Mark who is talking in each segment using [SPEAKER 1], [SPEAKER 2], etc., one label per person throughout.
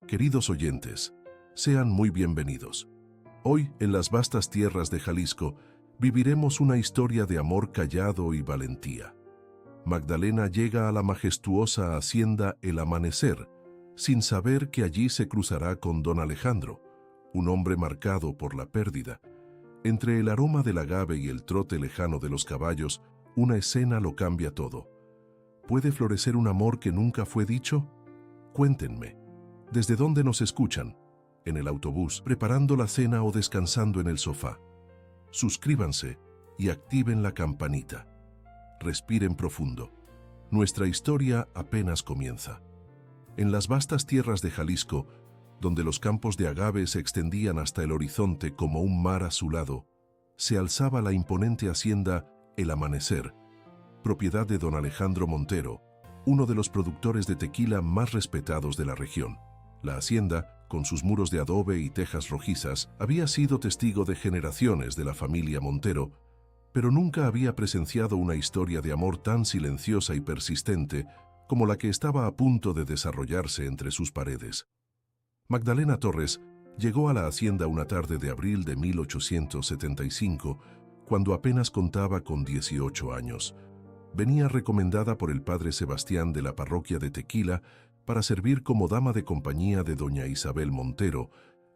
[SPEAKER 1] Queridos oyentes, sean muy bienvenidos. Hoy, en las vastas tierras de Jalisco, viviremos una historia de amor callado y valentía. Magdalena llega a la majestuosa hacienda El Amanecer, sin saber que allí se cruzará con don Alejandro, un hombre marcado por la pérdida. Entre el aroma del agave y el trote lejano de los caballos, una escena lo cambia todo. ¿Puede florecer un amor que nunca fue dicho? Cuéntenme, ¿desde dónde nos escuchan? ¿En el autobús, preparando la cena o descansando en el sofá? Suscríbanse y activen la campanita. Respiren profundo. Nuestra historia apenas comienza. En las vastas tierras de Jalisco, donde los campos de agave se extendían hasta el horizonte como un mar azulado, se alzaba la imponente hacienda El Amanecer, propiedad de don Alejandro Montero, uno de los productores de tequila más respetados de la región. La hacienda, con sus muros de adobe y tejas rojizas, había sido testigo de generaciones de la familia Montero, pero nunca había presenciado una historia de amor tan silenciosa y persistente como la que estaba a punto de desarrollarse entre sus paredes. Magdalena Torres llegó a la hacienda una tarde de abril de 1875, cuando apenas contaba con 18 años. Venía recomendada por el padre Sebastián de la parroquia de Tequila para servir como dama de compañía de doña Isabel Montero,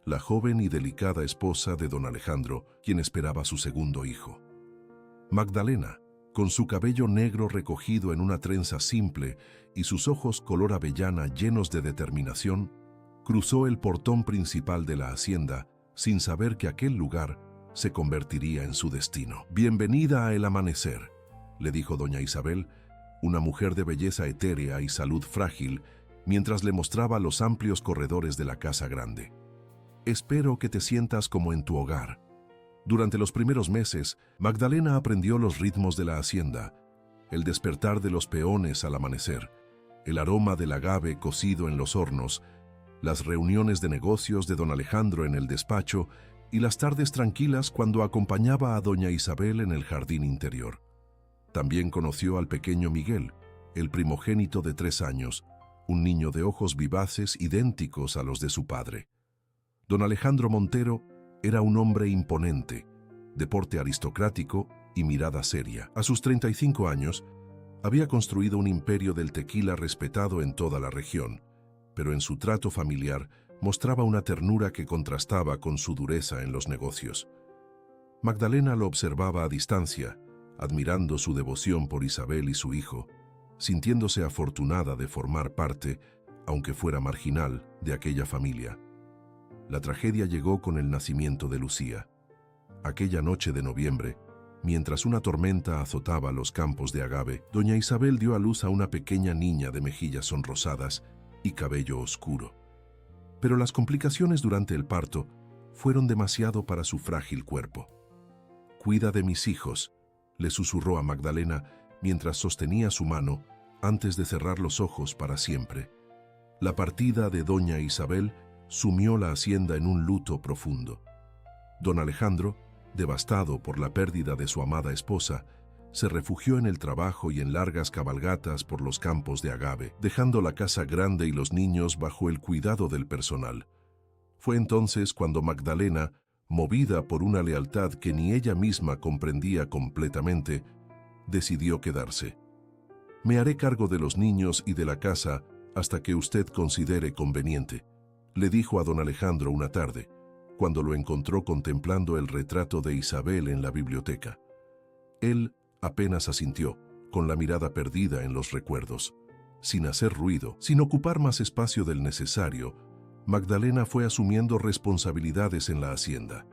[SPEAKER 1] la joven y delicada esposa de don Alejandro, quien esperaba su segundo hijo. Magdalena, con su cabello negro recogido en una trenza simple y sus ojos color avellana llenos de determinación, cruzó el portón principal de la hacienda sin saber que aquel lugar se convertiría en su destino. «Bienvenida a El Amanecer», le dijo doña Isabel, una mujer de belleza etérea y salud frágil, mientras le mostraba los amplios corredores de la casa grande. «Espero que te sientas como en tu hogar». Durante los primeros meses, Magdalena aprendió los ritmos de la hacienda, el despertar de los peones al amanecer, el aroma del agave cocido en los hornos, las reuniones de negocios de don Alejandro en el despacho y las tardes tranquilas cuando acompañaba a doña Isabel en el jardín interior. También conoció al pequeño Miguel, el primogénito de 3 años, un niño de ojos vivaces idénticos a los de su padre. Don Alejandro Montero era un hombre imponente, de porte aristocrático y mirada seria. A sus 35 años, había construido un imperio del tequila respetado en toda la región, pero en su trato familiar mostraba una ternura que contrastaba con su dureza en los negocios. Magdalena lo observaba a distancia, admirando su devoción por Isabel y su hijo, sintiéndose afortunada de formar parte, aunque fuera marginal, de aquella familia. La tragedia llegó con el nacimiento de Lucía. Aquella noche de noviembre, mientras una tormenta azotaba los campos de agave, doña Isabel dio a luz a una pequeña niña de mejillas sonrosadas y cabello oscuro. Pero las complicaciones durante el parto fueron demasiado para su frágil cuerpo. «Cuida de mis hijos», le susurró a Magdalena mientras sostenía su mano antes de cerrar los ojos para siempre. La partida de doña Isabel sumió la hacienda en un luto profundo. Don Alejandro, devastado por la pérdida de su amada esposa, se refugió en el trabajo y en largas cabalgatas por los campos de agave, dejando la casa grande y los niños bajo el cuidado del personal. Fue entonces cuando Magdalena, movida por una lealtad que ni ella misma comprendía completamente, decidió quedarse. «Me haré cargo de los niños y de la casa hasta que usted considere conveniente», le dijo a don Alejandro una tarde, cuando lo encontró contemplando el retrato de Isabel en la biblioteca. Él apenas asintió, con la mirada perdida en los recuerdos. Sin hacer ruido, sin ocupar más espacio del necesario, Magdalena fue asumiendo responsabilidades en la hacienda.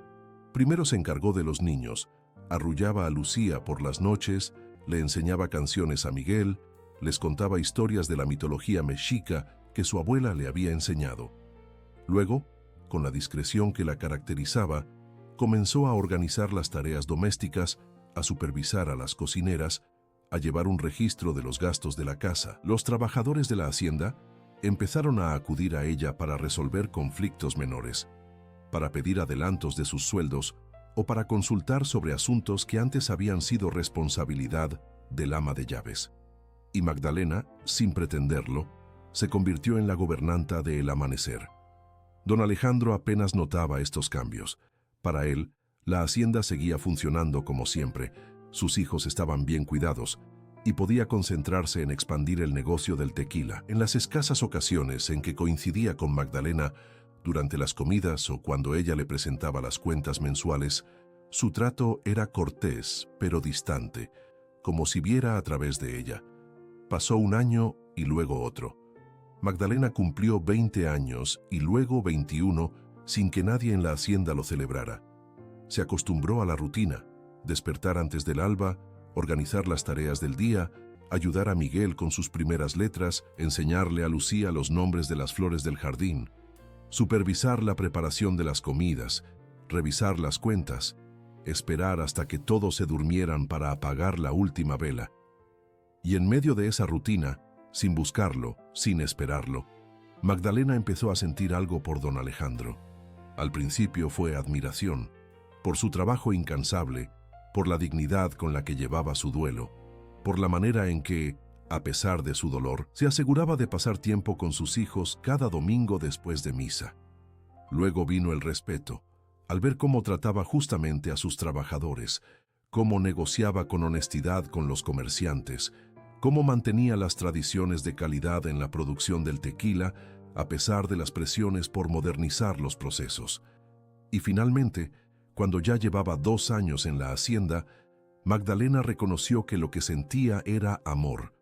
[SPEAKER 1] Primero se encargó de los niños, arrullaba a Lucía por las noches, le enseñaba canciones a Miguel, les contaba historias de la mitología mexica que su abuela le había enseñado. Luego, con la discreción que la caracterizaba, comenzó a organizar las tareas domésticas, a supervisar a las cocineras, a llevar un registro de los gastos de la casa. Los trabajadores de la hacienda empezaron a acudir a ella para resolver conflictos menores, para pedir adelantos de sus sueldos o para consultar sobre asuntos que antes habían sido responsabilidad del ama de llaves. Y Magdalena, sin pretenderlo, se convirtió en la gobernanta de El Amanecer. Don Alejandro apenas notaba estos cambios. Para él, la hacienda seguía funcionando como siempre, sus hijos estaban bien cuidados y podía concentrarse en expandir el negocio del tequila. En las escasas ocasiones en que coincidía con Magdalena, durante las comidas o cuando ella le presentaba las cuentas mensuales, su trato era cortés, pero distante, como si viera a través de ella. Pasó un año y luego otro. Magdalena cumplió 20 años y luego 21 sin que nadie en la hacienda lo celebrara. Se acostumbró a la rutina, despertar antes del alba, organizar las tareas del día, ayudar a Miguel con sus primeras letras, enseñarle a Lucía los nombres de las flores del jardín, supervisar la preparación de las comidas, revisar las cuentas, esperar hasta que todos se durmieran para apagar la última vela. Y en medio de esa rutina, sin buscarlo, sin esperarlo, Magdalena empezó a sentir algo por don Alejandro. Al principio fue admiración, por su trabajo incansable, por la dignidad con la que llevaba su duelo, por la manera en que, a pesar de su dolor, se aseguraba de pasar tiempo con sus hijos cada domingo después de misa. Luego vino el respeto, al ver cómo trataba justamente a sus trabajadores, cómo negociaba con honestidad con los comerciantes, cómo mantenía las tradiciones de calidad en la producción del tequila a pesar de las presiones por modernizar los procesos. Y finalmente, cuando ya llevaba 2 años en la hacienda, Magdalena reconoció que lo que sentía era amor,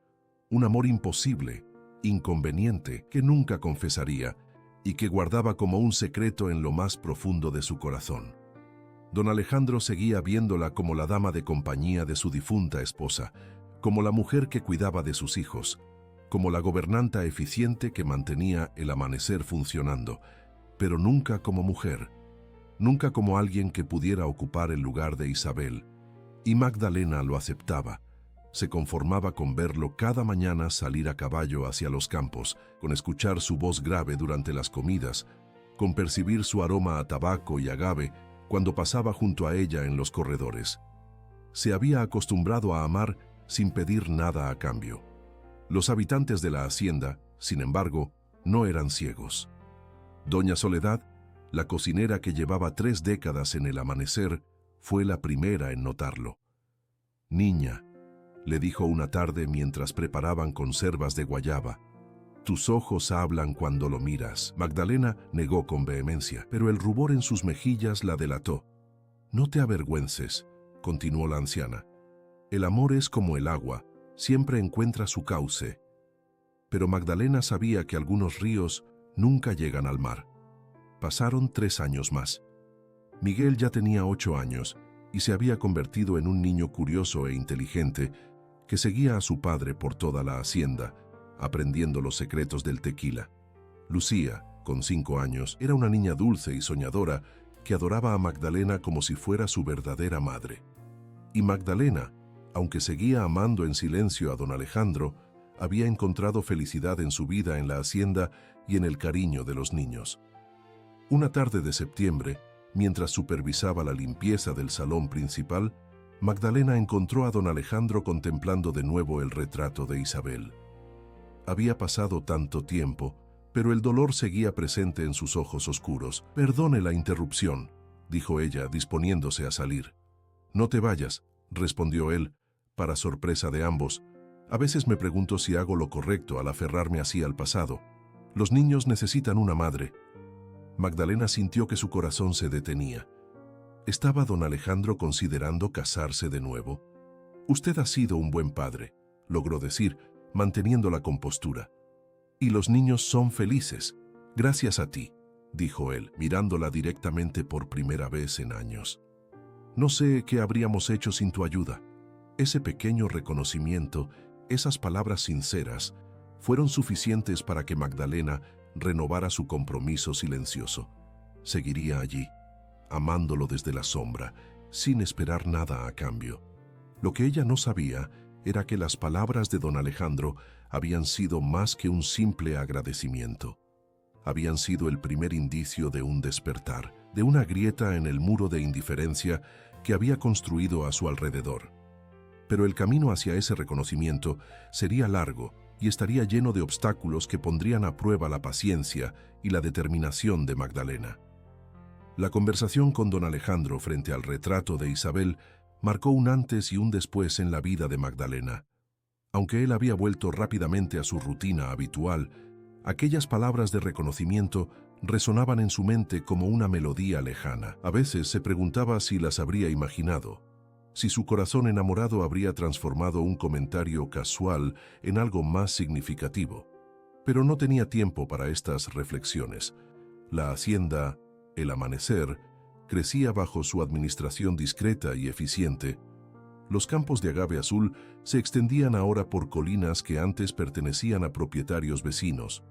[SPEAKER 1] un amor imposible, inconveniente, que nunca confesaría y que guardaba como un secreto en lo más profundo de su corazón. Don Alejandro seguía viéndola como la dama de compañía de su difunta esposa, como la mujer que cuidaba de sus hijos, como la gobernanta eficiente que mantenía el amanecer funcionando, pero nunca como mujer, nunca como alguien que pudiera ocupar el lugar de Isabel. Y Magdalena lo aceptaba. Se conformaba con verlo cada mañana salir a caballo hacia los campos, con escuchar su voz grave durante las comidas, con percibir su aroma a tabaco y agave cuando pasaba junto a ella en los corredores. Se había acostumbrado a amar sin pedir nada a cambio. Los habitantes de la hacienda, sin embargo, no eran ciegos. Doña Soledad, la cocinera que llevaba 3 décadas en el amanecer, fue la primera en notarlo. «Niña», le dijo una tarde mientras preparaban conservas de guayaba, «tus ojos hablan cuando lo miras». Magdalena negó con vehemencia, pero el rubor en sus mejillas la delató. «No te avergüences», continuó la anciana. «El amor es como el agua, siempre encuentra su cauce». Pero Magdalena sabía que algunos ríos nunca llegan al mar. Pasaron 3 años más. Miguel ya tenía 8 años y se había convertido en un niño curioso e inteligente que seguía a su padre por toda la hacienda, aprendiendo los secretos del tequila. Lucía, con 5 años, era una niña dulce y soñadora que adoraba a Magdalena como si fuera su verdadera madre. Y Magdalena, aunque seguía amando en silencio a don Alejandro, había encontrado felicidad en su vida en la hacienda y en el cariño de los niños. Una tarde de septiembre, mientras supervisaba la limpieza del salón principal, Magdalena encontró a don Alejandro contemplando de nuevo el retrato de Isabel. Había pasado tanto tiempo, pero el dolor seguía presente en sus ojos oscuros. «Perdone la interrupción», dijo ella, disponiéndose a salir. «No te vayas», respondió él, para sorpresa de ambos. «A veces me pregunto si hago lo correcto al aferrarme así al pasado. Los niños necesitan una madre». Magdalena sintió que su corazón se detenía. ¿Estaba don Alejandro considerando casarse de nuevo? «Usted ha sido un buen padre», logró decir, manteniendo la compostura. «Y los niños son felices, gracias a ti», dijo él, mirándola directamente por primera vez en años. «No sé qué habríamos hecho sin tu ayuda». Ese pequeño reconocimiento, esas palabras sinceras, fueron suficientes para que Magdalena renovara su compromiso silencioso. Seguiría allí, amándolo desde la sombra, sin esperar nada a cambio. Lo que ella no sabía era que las palabras de don Alejandro habían sido más que un simple agradecimiento. Habían sido el primer indicio de un despertar, de una grieta en el muro de indiferencia que había construido a su alrededor. Pero el camino hacia ese reconocimiento sería largo y estaría lleno de obstáculos que pondrían a prueba la paciencia y la determinación de Magdalena. La conversación con don Alejandro frente al retrato de Isabel marcó un antes y un después en la vida de Magdalena. Aunque él había vuelto rápidamente a su rutina habitual, aquellas palabras de reconocimiento resonaban en su mente como una melodía lejana. A veces se preguntaba si las habría imaginado, si su corazón enamorado habría transformado un comentario casual en algo más significativo. Pero no tenía tiempo para estas reflexiones. La hacienda, el amanecer, crecía bajo su administración discreta y eficiente. Los campos de agave azul se extendían ahora por colinas que antes pertenecían a propietarios vecinos.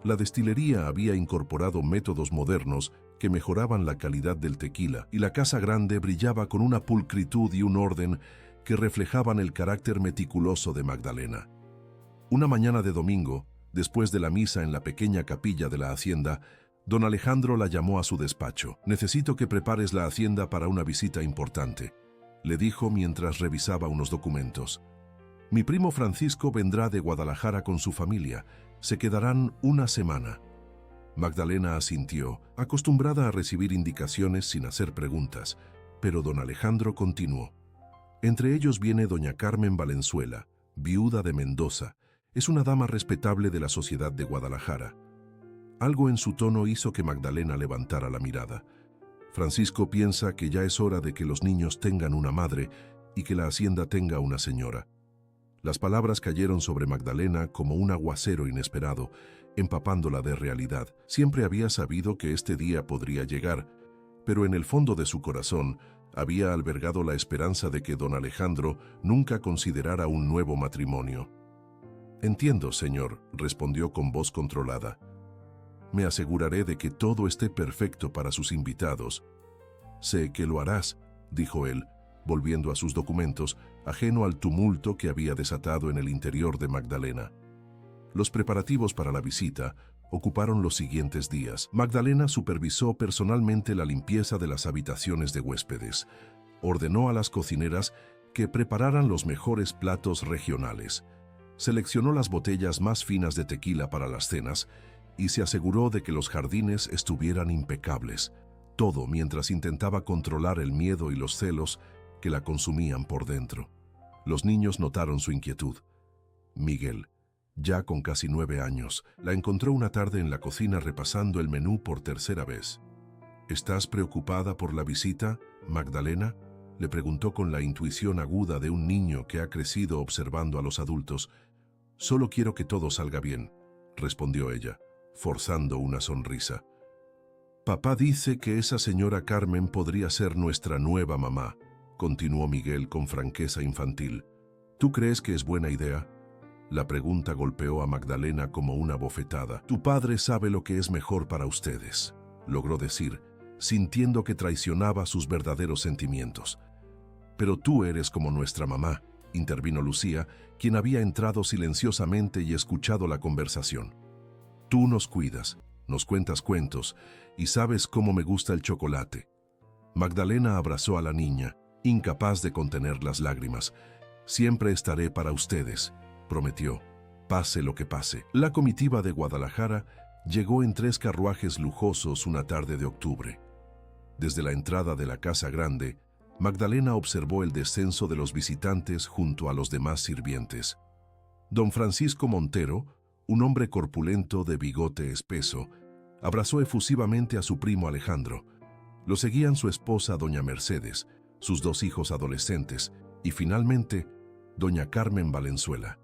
[SPEAKER 1] La destilería había incorporado métodos modernos que mejoraban la calidad del tequila, y la casa grande brillaba con una pulcritud y un orden que reflejaban el carácter meticuloso de Magdalena. Una mañana de domingo, después de la misa en la pequeña capilla de la hacienda, don Alejandro la llamó a su despacho. «Necesito que prepares la hacienda para una visita importante», le dijo mientras revisaba unos documentos. «Mi primo Francisco vendrá de Guadalajara con su familia. Se quedarán una semana». Magdalena asintió, acostumbrada a recibir indicaciones sin hacer preguntas, pero don Alejandro continuó. «Entre ellos viene doña Carmen Valenzuela, viuda de Mendoza. Es una dama respetable de la sociedad de Guadalajara». Algo en su tono hizo que Magdalena levantara la mirada. «Francisco piensa que ya es hora de que los niños tengan una madre y que la hacienda tenga una señora». Las palabras cayeron sobre Magdalena como un aguacero inesperado, empapándola de realidad. Siempre había sabido que este día podría llegar, pero en el fondo de su corazón había albergado la esperanza de que don Alejandro nunca considerara un nuevo matrimonio. «Entiendo, señor», respondió con voz controlada. «Me aseguraré de que todo esté perfecto para sus invitados». «Sé que lo harás», dijo él, volviendo a sus documentos, ajeno al tumulto que había desatado en el interior de Magdalena. Los preparativos para la visita ocuparon los siguientes días. Magdalena supervisó personalmente la limpieza de las habitaciones de huéspedes. Ordenó a las cocineras que prepararan los mejores platos regionales. Seleccionó las botellas más finas de tequila para las cenas y se aseguró de que los jardines estuvieran impecables. Todo mientras intentaba controlar el miedo y los celos que la consumían por dentro. Los niños notaron su inquietud. Miguel, ya con casi 9 años, la encontró una tarde en la cocina repasando el menú por tercera vez. «¿Estás preocupada por la visita, Magdalena?», le preguntó con la intuición aguda de un niño que ha crecido observando a los adultos. «Solo quiero que todo salga bien», respondió ella, forzando una sonrisa. «Papá dice que esa señora Carmen podría ser nuestra nueva mamá», continuó Miguel con franqueza infantil. «¿Tú crees que es buena idea?». La pregunta golpeó a Magdalena como una bofetada. «Tu padre sabe lo que es mejor para ustedes», logró decir, sintiendo que traicionaba sus verdaderos sentimientos. «Pero tú eres como nuestra mamá», intervino Lucía, quien había entrado silenciosamente y escuchado la conversación. «Tú nos cuidas, nos cuentas cuentos y sabes cómo me gusta el chocolate». Magdalena abrazó a la niña, incapaz de contener las lágrimas. «Siempre estaré para ustedes», prometió, pase lo que pase. La comitiva de Guadalajara llegó en 3 carruajes lujosos una tarde de octubre. Desde la entrada de la casa grande, Magdalena observó el descenso de los visitantes junto a los demás sirvientes. Don Francisco Montero, un hombre corpulento de bigote espeso, abrazó efusivamente a su primo Alejandro. Lo seguían su esposa doña Mercedes, sus 2 hijos adolescentes y finalmente doña Carmen Valenzuela.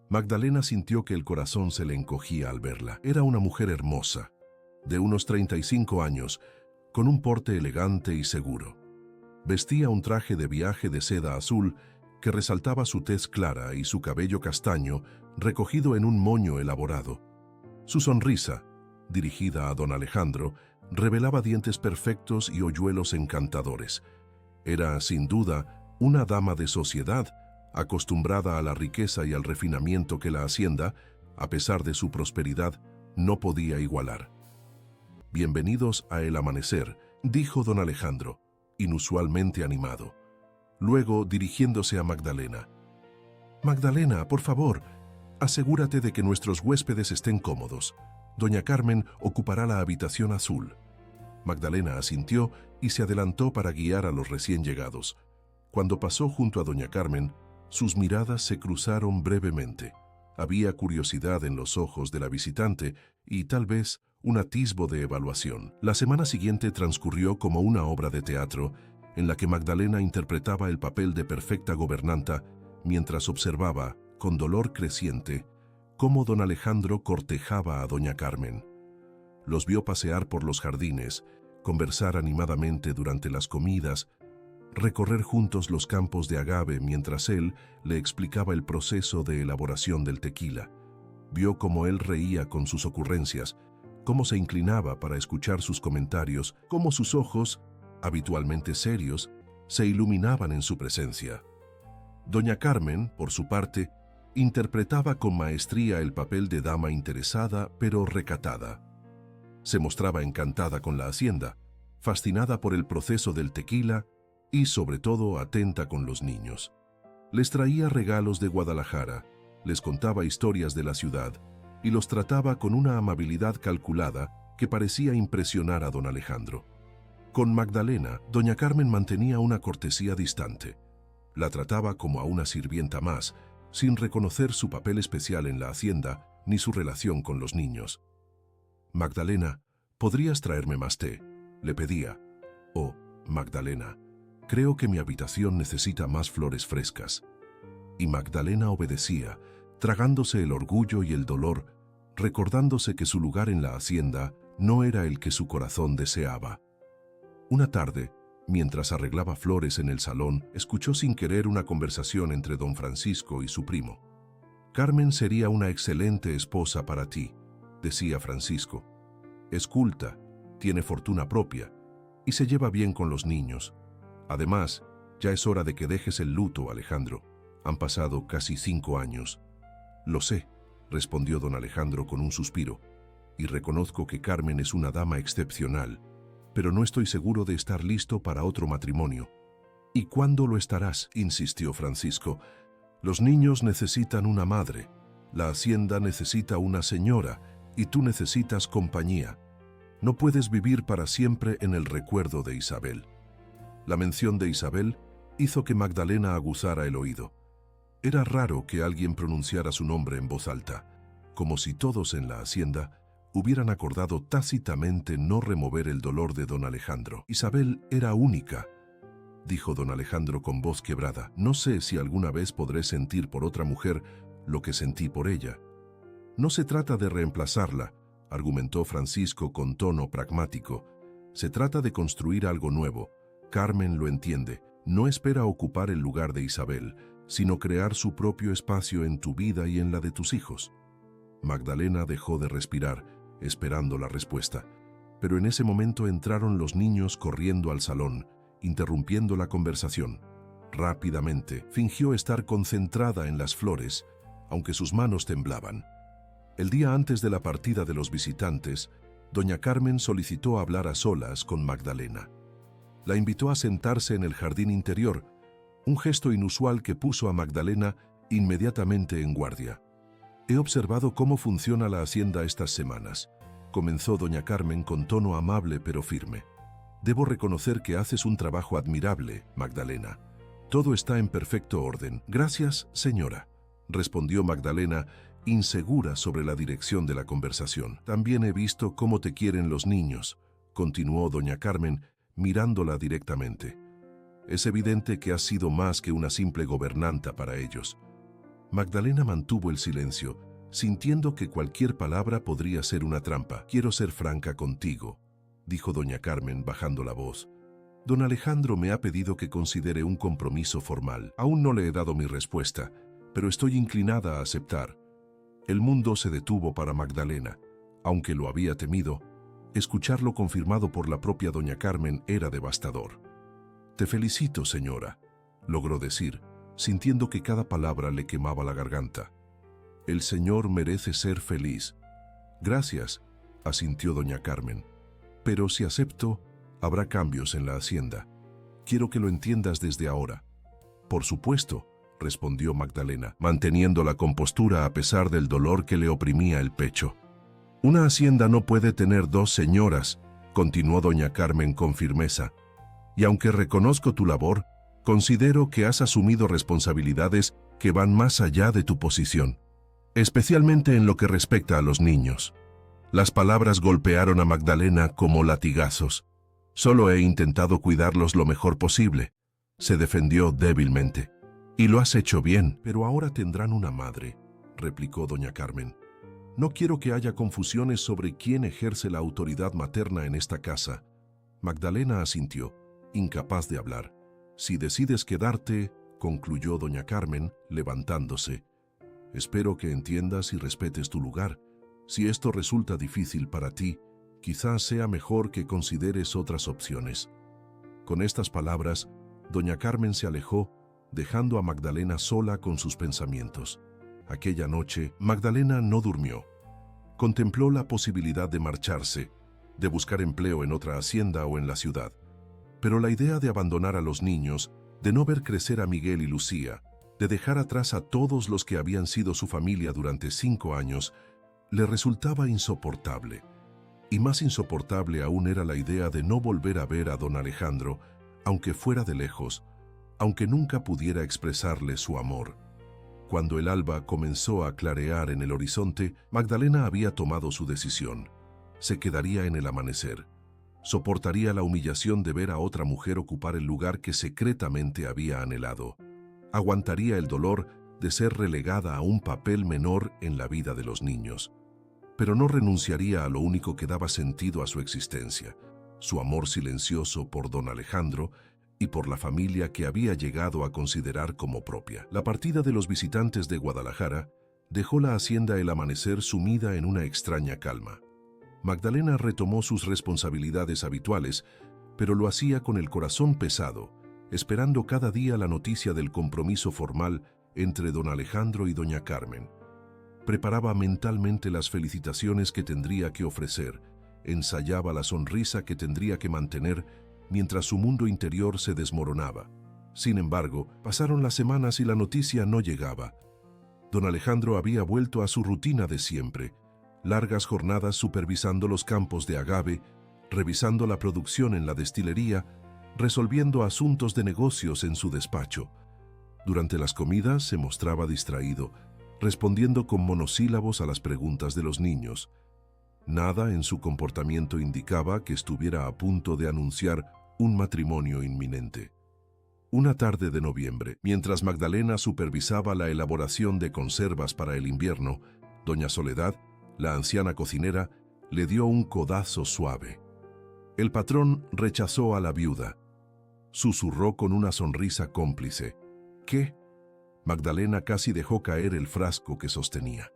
[SPEAKER 1] Magdalena sintió que el corazón se le encogía al verla. Era una mujer hermosa, de unos 35 años, con un porte elegante y seguro. Vestía un traje de viaje de seda azul que resaltaba su tez clara y su cabello castaño recogido en un moño elaborado. Su sonrisa, dirigida a don Alejandro, revelaba dientes perfectos y hoyuelos encantadores. Era, sin duda, una dama de sociedad, acostumbrada a la riqueza y al refinamiento que la hacienda, a pesar de su prosperidad, no podía igualar. «Bienvenidos a El Amanecer», dijo don Alejandro, inusualmente animado. Luego, dirigiéndose a Magdalena. «Magdalena, por favor, Asegúrate de que nuestros huéspedes estén cómodos. Doña Carmen ocupará la habitación azul. Magdalena asintió y se adelantó para guiar a los recién llegados. Cuando pasó junto a doña Carmen, sus miradas se cruzaron brevemente. Había curiosidad en los ojos de la visitante y tal vez un atisbo de evaluación. La semana siguiente transcurrió como una obra de teatro en la que Magdalena interpretaba el papel de perfecta gobernanta mientras observaba, con dolor creciente, cómo don Alejandro cortejaba a doña Carmen. Los vio pasear por los jardines, conversar animadamente durante las comidas, recorrer juntos los campos de agave mientras él le explicaba el proceso de elaboración del tequila. Vio cómo él reía con sus ocurrencias, cómo se inclinaba para escuchar sus comentarios, cómo sus ojos, habitualmente serios, se iluminaban en su presencia. Doña Carmen, por su parte, interpretaba con maestría el papel de dama interesada pero recatada. Se mostraba encantada con la hacienda, fascinada por el proceso del tequila y, sobre todo, atenta con los niños. Les traía regalos de Guadalajara, les contaba historias de la ciudad y los trataba con una amabilidad calculada que parecía impresionar a don Alejandro. Con Magdalena, doña Carmen mantenía una cortesía distante. La trataba como a una sirvienta más, sin reconocer su papel especial en la hacienda ni su relación con los niños. «Magdalena, ¿podrías traerme más té?», le pedía. «Oh, Magdalena, creo que mi habitación necesita más flores frescas». Y Magdalena obedecía, tragándose el orgullo y el dolor, recordándose que su lugar en la hacienda no era el que su corazón deseaba. Una tarde, mientras arreglaba flores en el salón, escuchó sin querer una conversación entre don Francisco y su primo. «Carmen sería una excelente esposa para ti», decía Francisco. «Es culta, tiene fortuna propia y se lleva bien con los niños. Además, ya es hora de que dejes el luto, Alejandro. Han pasado casi 5 años». «Lo sé», respondió don Alejandro con un suspiro, «y reconozco que Carmen es una dama excepcional, pero no estoy seguro de estar listo para otro matrimonio». «¿Y cuándo lo estarás?», insistió Francisco. «Los niños necesitan una madre, la hacienda necesita una señora, y tú necesitas compañía. No puedes vivir para siempre en el recuerdo de Isabel». La mención de Isabel hizo que Magdalena aguzara el oído. Era raro que alguien pronunciara su nombre en voz alta, como si todos en la hacienda hubieran acordado tácitamente no remover el dolor de don Alejandro. «Isabel era única», dijo don Alejandro con voz quebrada. «No sé si alguna vez podré sentir por otra mujer lo que sentí por ella». «No se trata de reemplazarla», argumentó Francisco con tono pragmático. «Se trata de construir algo nuevo. Carmen lo entiende. No espera ocupar el lugar de Isabel, sino crear su propio espacio en tu vida y en la de tus hijos». Magdalena dejó de respirar, esperando la respuesta. Pero en ese momento entraron los niños corriendo al salón, interrumpiendo la conversación. Rápidamente, fingió estar concentrada en las flores, aunque sus manos temblaban. El día antes de la partida de los visitantes, doña Carmen solicitó hablar a solas con Magdalena. La invitó a sentarse en el jardín interior, un gesto inusual que puso a Magdalena inmediatamente en guardia. «He observado cómo funciona la hacienda estas semanas», comenzó doña Carmen con tono amable pero firme. «Debo reconocer que haces un trabajo admirable, Magdalena. Todo está en perfecto orden». «Gracias, señora», respondió Magdalena, insegura sobre la dirección de la conversación. «También he visto cómo te quieren los niños», continuó doña Carmen, mirándola directamente. «Es evidente que has sido más que una simple gobernanta para ellos». Magdalena mantuvo el silencio, sintiendo que cualquier palabra podría ser una trampa. «Quiero ser franca contigo», dijo doña Carmen bajando la voz. «Don Alejandro me ha pedido que considere un compromiso formal. Aún no le he dado mi respuesta, pero estoy inclinada a aceptar». El mundo se detuvo para Magdalena. Aunque lo había temido, escucharlo confirmado por la propia doña Carmen era devastador. «Te felicito, señora», logró decir, sintiendo que cada palabra le quemaba la garganta. «El señor merece ser feliz». «Gracias», asintió doña Carmen. «Pero si acepto, habrá cambios en la hacienda. Quiero que lo entiendas desde ahora». «Por supuesto», respondió Magdalena, manteniendo la compostura a pesar del dolor que le oprimía el pecho. Una hacienda no puede tener dos señoras, continuó doña Carmen con firmeza. Y aunque reconozco tu labor, considero que has asumido responsabilidades que van más allá de tu posición, especialmente en lo que respecta a los niños. Las palabras golpearon a Magdalena como latigazos. Solo he intentado cuidarlos lo mejor posible, se defendió débilmente. Y lo has hecho bien, pero ahora tendrán una madre, replicó doña Carmen. No quiero que haya confusiones sobre quién ejerce la autoridad materna en esta casa. Magdalena asintió, incapaz de hablar. Si decides quedarte, concluyó doña Carmen, levantándose. Espero que entiendas y respetes tu lugar. Si esto resulta difícil para ti, quizás sea mejor que consideres otras opciones. Con estas palabras, doña Carmen se alejó, dejando a Magdalena sola con sus pensamientos. Aquella noche, Magdalena no durmió. Contempló la posibilidad de marcharse, de buscar empleo en otra hacienda o en la ciudad. Pero la idea de abandonar a los niños, de no ver crecer a Miguel y Lucía, de dejar atrás a todos los que habían sido su familia durante 5 años, le resultaba insoportable. Y más insoportable aún era la idea de no volver a ver a don Alejandro, aunque fuera de lejos, aunque nunca pudiera expresarle su amor. Cuando el alba comenzó a clarear en el horizonte, Magdalena había tomado su decisión. Se quedaría en el amanecer. Soportaría la humillación de ver a otra mujer ocupar el lugar que secretamente había anhelado. Aguantaría el dolor de ser relegada a un papel menor en la vida de los niños. Pero no renunciaría a lo único que daba sentido a su existencia, su amor silencioso por don Alejandro y por la familia que había llegado a considerar como propia. La partida de los visitantes de Guadalajara dejó la hacienda El Amanecer sumida en una extraña calma. Magdalena retomó sus responsabilidades habituales, pero lo hacía con el corazón pesado, esperando cada día la noticia del compromiso formal entre don Alejandro y doña Carmen. Preparaba mentalmente las felicitaciones que tendría que ofrecer, ensayaba la sonrisa que tendría que mantener mientras su mundo interior se desmoronaba. Sin embargo, pasaron las semanas y la noticia no llegaba. Don Alejandro había vuelto a su rutina de siempre, largas jornadas supervisando los campos de agave, revisando la producción en la destilería, resolviendo asuntos de negocios en su despacho. Durante las comidas se mostraba distraído, respondiendo con monosílabos a las preguntas de los niños. Nada en su comportamiento indicaba que estuviera a punto de anunciar un matrimonio inminente. Una tarde de noviembre, mientras Magdalena supervisaba la elaboración de conservas para el invierno, doña Soledad, la anciana cocinera, le dio un codazo suave. El patrón rechazó a la viuda. Susurró con una sonrisa cómplice. ¿Qué? Magdalena casi dejó caer el frasco que sostenía.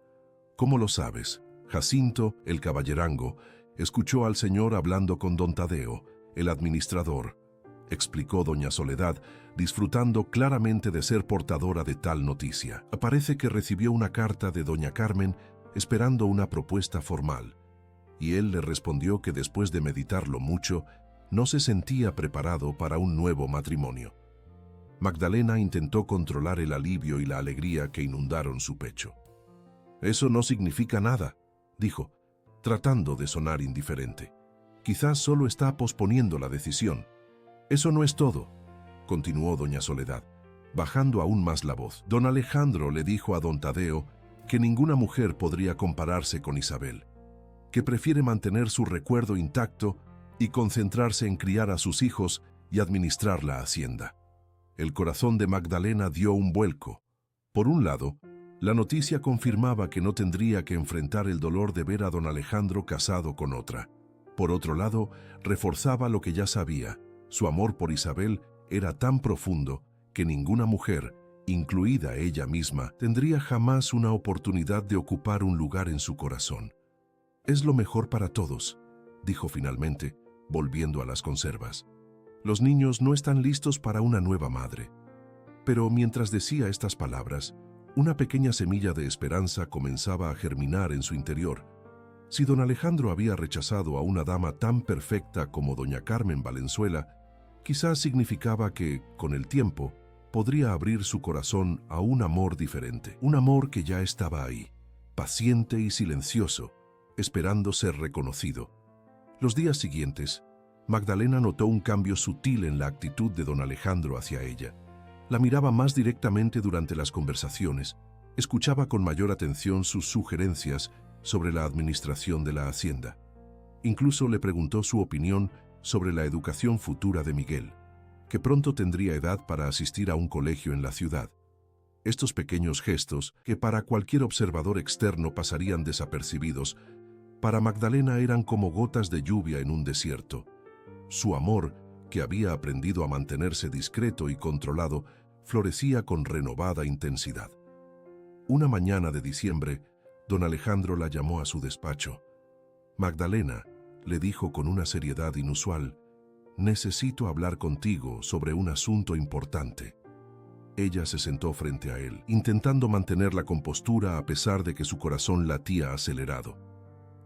[SPEAKER 1] ¿Cómo lo sabes? Jacinto, el caballerango, escuchó al señor hablando con don Tadeo, el administrador, explicó doña Soledad, disfrutando claramente de ser portadora de tal noticia. Parece que recibió una carta de doña Carmen esperando una propuesta formal, y él le respondió que después de meditarlo mucho, no se sentía preparado para un nuevo matrimonio. Magdalena intentó controlar el alivio y la alegría que inundaron su pecho. «Eso no significa nada», dijo, tratando de sonar indiferente. «Quizás solo está posponiendo la decisión». «Eso no es todo», continuó doña Soledad, bajando aún más la voz. «Don Alejandro le dijo a don Tadeo que ninguna mujer podría compararse con Isabel, que prefiere mantener su recuerdo intacto y concentrarse en criar a sus hijos y administrar la hacienda». El corazón de Magdalena dio un vuelco. Por un lado, la noticia confirmaba que no tendría que enfrentar el dolor de ver a don Alejandro casado con otra. Por otro lado, reforzaba lo que ya sabía. Su amor por Isabel era tan profundo que ninguna mujer, incluida ella misma, tendría jamás una oportunidad de ocupar un lugar en su corazón. «Es lo mejor para todos», dijo finalmente, volviendo a las conservas. «Los niños no están listos para una nueva madre». Pero mientras decía estas palabras, una pequeña semilla de esperanza comenzaba a germinar en su interior. Si don Alejandro había rechazado a una dama tan perfecta como doña Carmen Valenzuela, quizás significaba que, con el tiempo, podría abrir su corazón a un amor diferente, un amor que ya estaba ahí, paciente y silencioso, esperando ser reconocido. Los días siguientes, Magdalena notó un cambio sutil en la actitud de don Alejandro hacia ella. La miraba más directamente durante las conversaciones, escuchaba con mayor atención sus sugerencias sobre la administración de la hacienda. Incluso le preguntó su opinión sobre la educación futura de Miguel, que pronto tendría edad para asistir a un colegio en la ciudad. Estos pequeños gestos, que para cualquier observador externo pasarían desapercibidos, para Magdalena eran como gotas de lluvia en un desierto. Su amor, que había aprendido a mantenerse discreto y controlado, florecía con renovada intensidad. Una mañana de diciembre, don Alejandro la llamó a su despacho. «Magdalena», le dijo con una seriedad inusual, «necesito hablar contigo sobre un asunto importante». Ella se sentó frente a él, intentando mantener la compostura a pesar de que su corazón latía acelerado.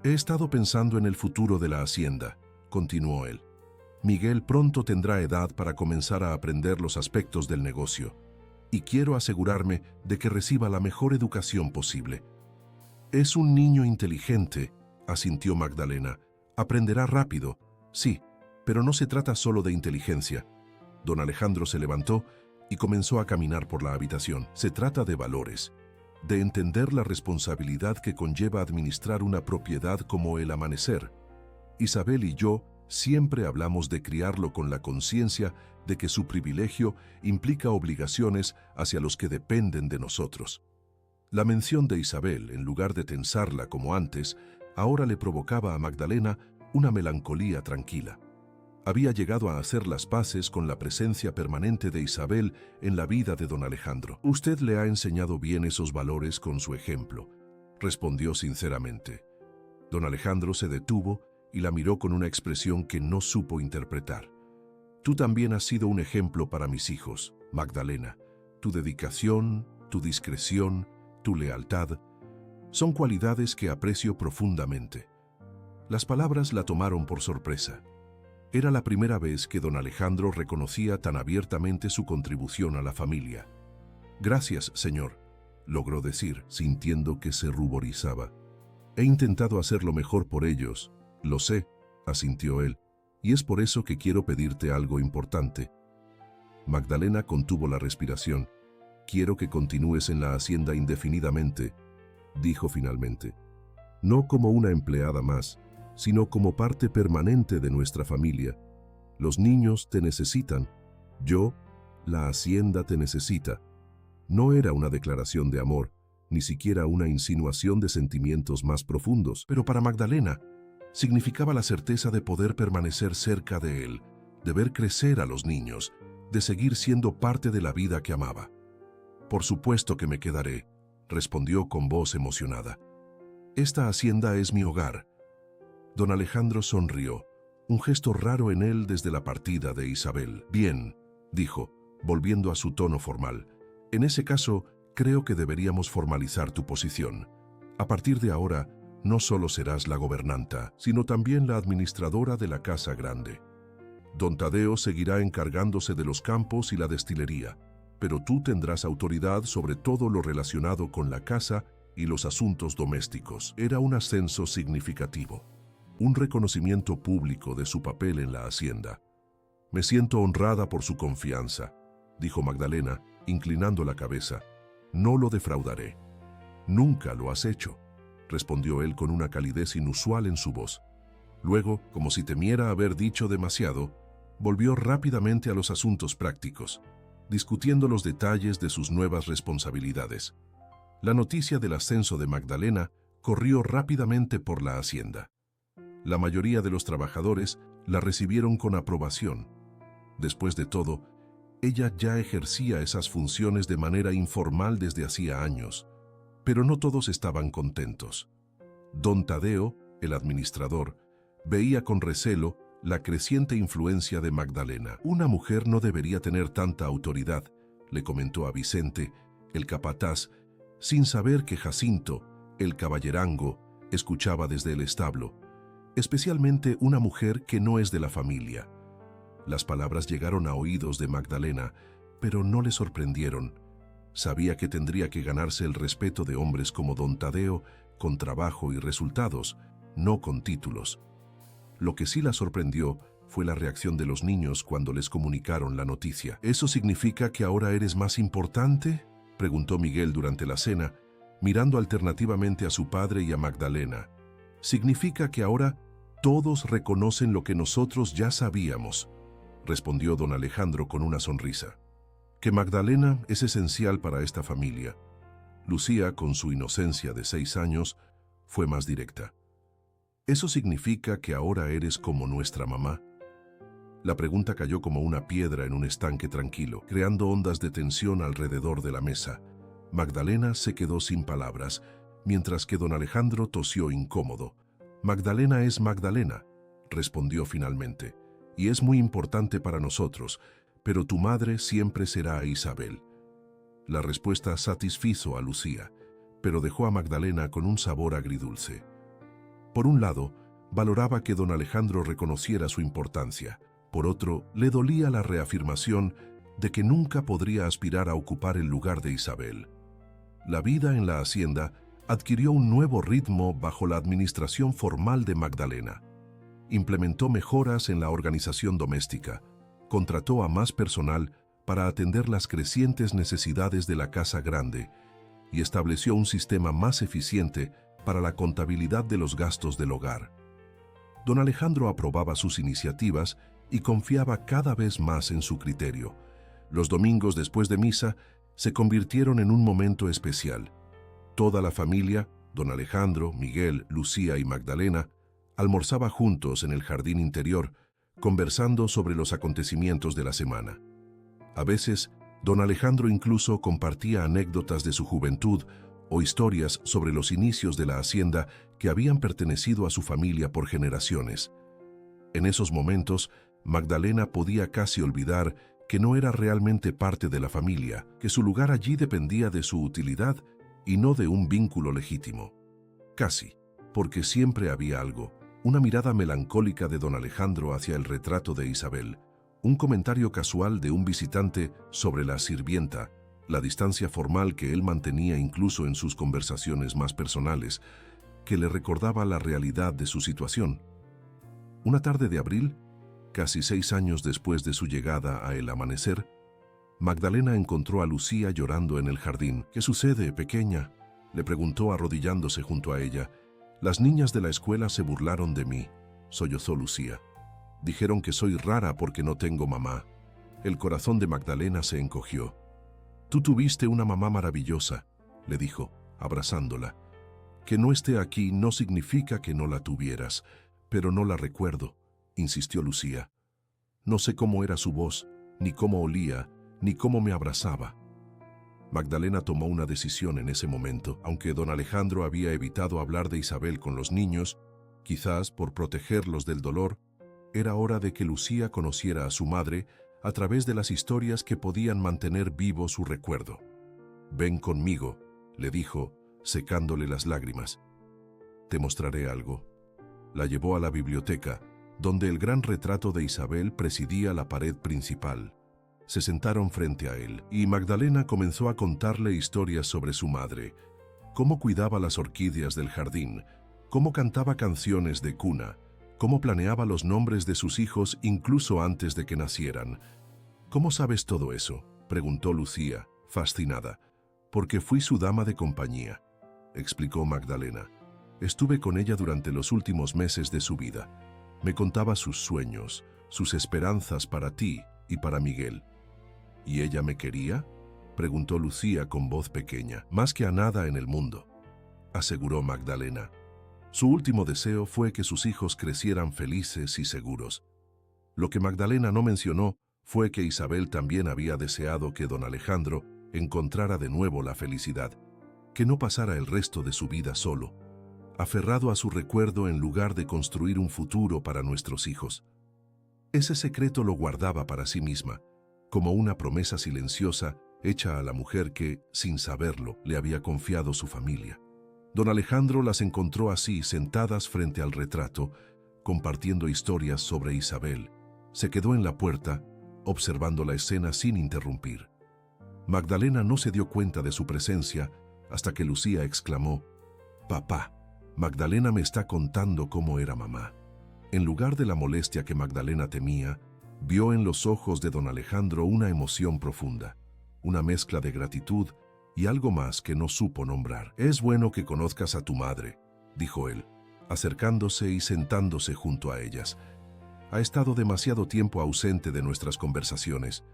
[SPEAKER 1] «He estado pensando en el futuro de la hacienda», continuó él. «Miguel pronto tendrá edad para comenzar a aprender los aspectos del negocio, y quiero asegurarme de que reciba la mejor educación posible». «Es un niño inteligente», asintió Magdalena. «Aprenderá rápido, sí, pero no se trata solo de inteligencia». Don Alejandro se levantó y comenzó a caminar por la habitación. «Se trata de valores, de entender la responsabilidad que conlleva administrar una propiedad como el Amanecer. Isabel y yo siempre hablamos de criarlo con la conciencia de que su privilegio implica obligaciones hacia los que dependen de nosotros». La mención de Isabel, en lugar de tensarla como antes, ahora le provocaba a Magdalena una melancolía tranquila. Había llegado a hacer las paces con la presencia permanente de Isabel en la vida de don Alejandro. «Usted le ha enseñado bien esos valores con su ejemplo», respondió sinceramente. Don Alejandro se detuvo y la miró con una expresión que no supo interpretar. «Tú también has sido un ejemplo para mis hijos, Magdalena. Tu dedicación, tu discreción, tu lealtad, son cualidades que aprecio profundamente». Las palabras la tomaron por sorpresa. Era la primera vez que don Alejandro reconocía tan abiertamente su contribución a la familia. «Gracias, señor», logró decir, sintiendo que se ruborizaba. «He intentado hacer lo mejor por ellos, lo sé», asintió él, «y es por eso que quiero pedirte algo importante». Magdalena contuvo la respiración. «Quiero que continúes en la hacienda indefinidamente», dijo finalmente. «No como una empleada más, sino como parte permanente de nuestra familia. Los niños te necesitan. Yo, la hacienda te necesita». No era una declaración de amor, ni siquiera una insinuación de sentimientos más profundos, pero para Magdalena significaba la certeza de poder permanecer cerca de él, de ver crecer a los niños, de seguir siendo parte de la vida que amaba. «Por supuesto que me quedaré», respondió con voz emocionada. «Esta hacienda es mi hogar». Don Alejandro sonrió, un gesto raro en él desde la partida de Isabel. «Bien», dijo, volviendo a su tono formal. «En ese caso, creo que deberíamos formalizar tu posición. A partir de ahora, no solo serás la gobernanta, sino también la administradora de la casa grande. Don Tadeo seguirá encargándose de los campos y la destilería, pero tú tendrás autoridad sobre todo lo relacionado con la casa y los asuntos domésticos». Era un ascenso significativo, un reconocimiento público de su papel en la hacienda. «Me siento honrada por su confianza», dijo Magdalena, inclinando la cabeza. «No lo defraudaré». «Nunca lo has hecho», respondió él con una calidez inusual en su voz. Luego, como si temiera haber dicho demasiado, volvió rápidamente a los asuntos prácticos, discutiendo los detalles de sus nuevas responsabilidades. La noticia del ascenso de Magdalena corrió rápidamente por la hacienda. La mayoría de los trabajadores la recibieron con aprobación. Después de todo, ella ya ejercía esas funciones de manera informal desde hacía años, pero no todos estaban contentos. Don Tadeo, el administrador, veía con recelo la creciente influencia de Magdalena. «Una mujer no debería tener tanta autoridad», le comentó a Vicente, el capataz, sin saber que Jacinto, el caballerango, escuchaba desde el establo. «Especialmente una mujer que no es de la familia». Las palabras llegaron a oídos de Magdalena, pero no le sorprendieron. Sabía que tendría que ganarse el respeto de hombres como don Tadeo con trabajo y resultados, no con títulos. Lo que sí la sorprendió fue la reacción de los niños cuando les comunicaron la noticia. ¿Eso significa que ahora eres más importante?, preguntó Miguel durante la cena, mirando alternativamente a su padre y a Magdalena. «Significa que ahora todos reconocen lo que nosotros ya sabíamos», respondió don Alejandro con una sonrisa. «Que Magdalena es esencial para esta familia». Lucía, con su inocencia de 6 años, fue más directa. «¿Eso significa que ahora eres como nuestra mamá?». La pregunta cayó como una piedra en un estanque tranquilo, creando ondas de tensión alrededor de la mesa. Magdalena se quedó sin palabras, mientras que don Alejandro tosió incómodo. «Magdalena es Magdalena», respondió finalmente, «y es muy importante para nosotros, pero tu madre siempre será Isabel». La respuesta satisfizo a Lucía, pero dejó a Magdalena con un sabor agridulce. Por un lado, valoraba que don Alejandro reconociera su importancia. Por otro, le dolía la reafirmación de que nunca podría aspirar a ocupar el lugar de Isabel. La vida en la hacienda adquirió un nuevo ritmo bajo la administración formal de Magdalena. Implementó mejoras en la organización doméstica, contrató a más personal para atender las crecientes necesidades de la casa grande y estableció un sistema más eficiente para la contabilidad de los gastos del hogar. Don Alejandro aprobaba sus iniciativas y confiaba cada vez más en su criterio. Los domingos después de misa se convirtieron en un momento especial. Toda la familia, don Alejandro, Miguel, Lucía y Magdalena, almorzaba juntos en el jardín interior, conversando sobre los acontecimientos de la semana. A veces, don Alejandro incluso compartía anécdotas de su juventud o historias sobre los inicios de la hacienda que habían pertenecido a su familia por generaciones. En esos momentos, Magdalena podía casi olvidar que no era realmente parte de la familia, que su lugar allí dependía de su utilidad y no de un vínculo legítimo. Casi, porque siempre había algo, una mirada melancólica de don Alejandro hacia el retrato de Isabel, un comentario casual de un visitante sobre la sirvienta, la distancia formal que él mantenía incluso en sus conversaciones más personales, que le recordaba la realidad de su situación. Una tarde de abril, casi 6 años después de su llegada a El Amanecer, Magdalena encontró a Lucía llorando en el jardín. «¿Qué sucede, pequeña?», le preguntó arrodillándose junto a ella. «Las niñas de la escuela se burlaron de mí», sollozó Lucía. «Dijeron que soy rara porque no tengo mamá». El corazón de Magdalena se encogió. «Tú tuviste una mamá maravillosa», le dijo, abrazándola. «Que no esté aquí no significa que no la tuvieras, pero no la recuerdo», insistió Lucía. «No sé cómo era su voz, ni cómo olía, ni cómo me abrazaba». Magdalena tomó una decisión en ese momento. Aunque don Alejandro había evitado hablar de Isabel con los niños, quizás por protegerlos del dolor, era hora de que Lucía conociera a su madre a través de las historias que podían mantener vivo su recuerdo. «Ven conmigo», le dijo, secándole las lágrimas. «Te mostraré algo». La llevó a la biblioteca, donde el gran retrato de Isabel presidía la pared principal. Se sentaron frente a él, y Magdalena comenzó a contarle historias sobre su madre, cómo cuidaba las orquídeas del jardín, cómo cantaba canciones de cuna, cómo planeaba los nombres de sus hijos incluso antes de que nacieran. «¿Cómo sabes todo eso?», preguntó Lucía, fascinada. «Porque fui su dama de compañía», explicó Magdalena. «Estuve con ella durante los últimos meses de su vida. Me contaba sus sueños, sus esperanzas para ti y para Miguel». «¿Y ella me quería?», preguntó Lucía con voz pequeña. «Más que a nada en el mundo», aseguró Magdalena. Su último deseo fue que sus hijos crecieran felices y seguros. Lo que Magdalena no mencionó fue que Isabel también había deseado que don Alejandro encontrara de nuevo la felicidad, que no pasara el resto de su vida solo, aferrado a su recuerdo en lugar de construir un futuro para nuestros hijos. Ese secreto lo guardaba para sí misma, como una promesa silenciosa hecha a la mujer que, sin saberlo, le había confiado su familia. Don Alejandro las encontró así, sentadas frente al retrato, compartiendo historias sobre Isabel. Se quedó en la puerta, observando la escena sin interrumpir. Magdalena no se dio cuenta de su presencia hasta que Lucía exclamó: «Papá, Magdalena me está contando cómo era mamá». En lugar de la molestia que Magdalena temía, vio en los ojos de don Alejandro una emoción profunda, una mezcla de gratitud y algo más que no supo nombrar. «Es bueno que conozcas a tu madre», dijo él, acercándose y sentándose junto a ellas. «Ha estado demasiado tiempo ausente de nuestras conversaciones».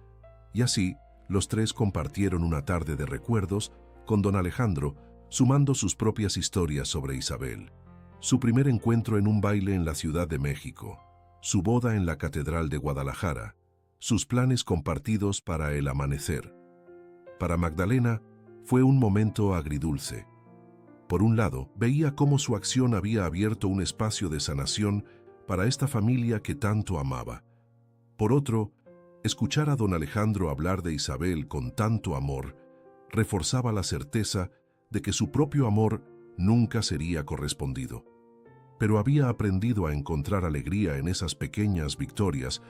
[SPEAKER 1] Y así, los tres compartieron una tarde de recuerdos con don Alejandro, sumando sus propias historias sobre Isabel. Su primer encuentro en un baile en la Ciudad de México, su boda en la Catedral de Guadalajara, sus planes compartidos para el amanecer. Para Magdalena, fue un momento agridulce. Por un lado, veía cómo su acción había abierto un espacio de sanación para esta familia que tanto amaba. Por otro, escuchar a don Alejandro hablar de Isabel con tanto amor reforzaba la certeza de que su propio amor nunca sería correspondido. Pero había aprendido a encontrar alegría en esas pequeñas victorias,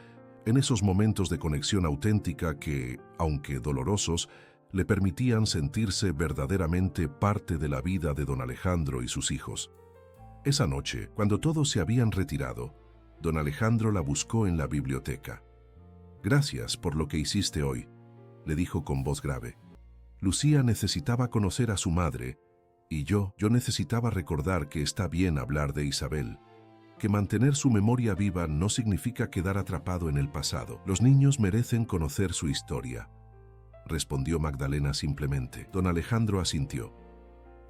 [SPEAKER 1] en esos momentos de conexión auténtica que, aunque dolorosos, le permitían sentirse verdaderamente parte de la vida de don Alejandro y sus hijos. Esa noche, cuando todos se habían retirado, don Alejandro la buscó en la biblioteca. «Gracias por lo que hiciste hoy», le dijo con voz grave. «Lucía necesitaba conocer a su madre, y yo necesitaba recordar que está bien hablar de Isabel, que mantener su memoria viva no significa quedar atrapado en el pasado. Los niños merecen conocer su historia», respondió Magdalena simplemente. Don Alejandro asintió.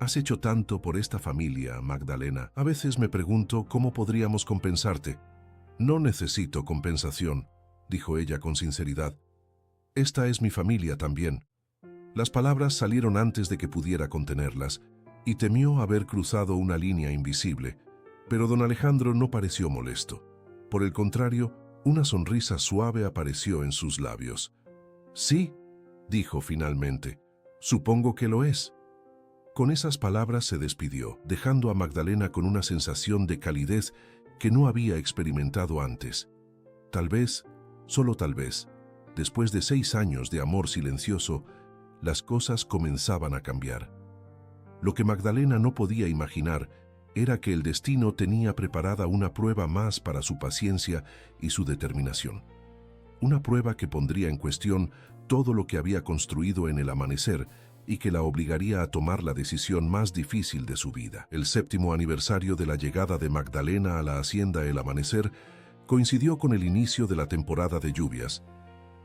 [SPEAKER 1] «Has hecho tanto por esta familia, Magdalena. A veces me pregunto cómo podríamos compensarte». «No necesito compensación», dijo ella con sinceridad. «Esta es mi familia también». Las palabras salieron antes de que pudiera contenerlas, y temió haber cruzado una línea invisible, pero don Alejandro no pareció molesto. Por el contrario, una sonrisa suave apareció en sus labios. «Sí», dijo finalmente, «supongo que lo es». Con esas palabras se despidió, dejando a Magdalena con una sensación de calidez que no había experimentado antes. Tal vez, solo tal vez, después de 6 años de amor silencioso, las cosas comenzaban a cambiar. Lo que Magdalena no podía imaginar era que el destino tenía preparada una prueba más para su paciencia y su determinación. Una prueba que pondría en cuestión todo lo que había construido en el amanecer y que la obligaría a tomar la decisión más difícil de su vida. El 7º aniversario de la llegada de Magdalena a la hacienda El Amanecer coincidió con el inicio de la temporada de lluvias.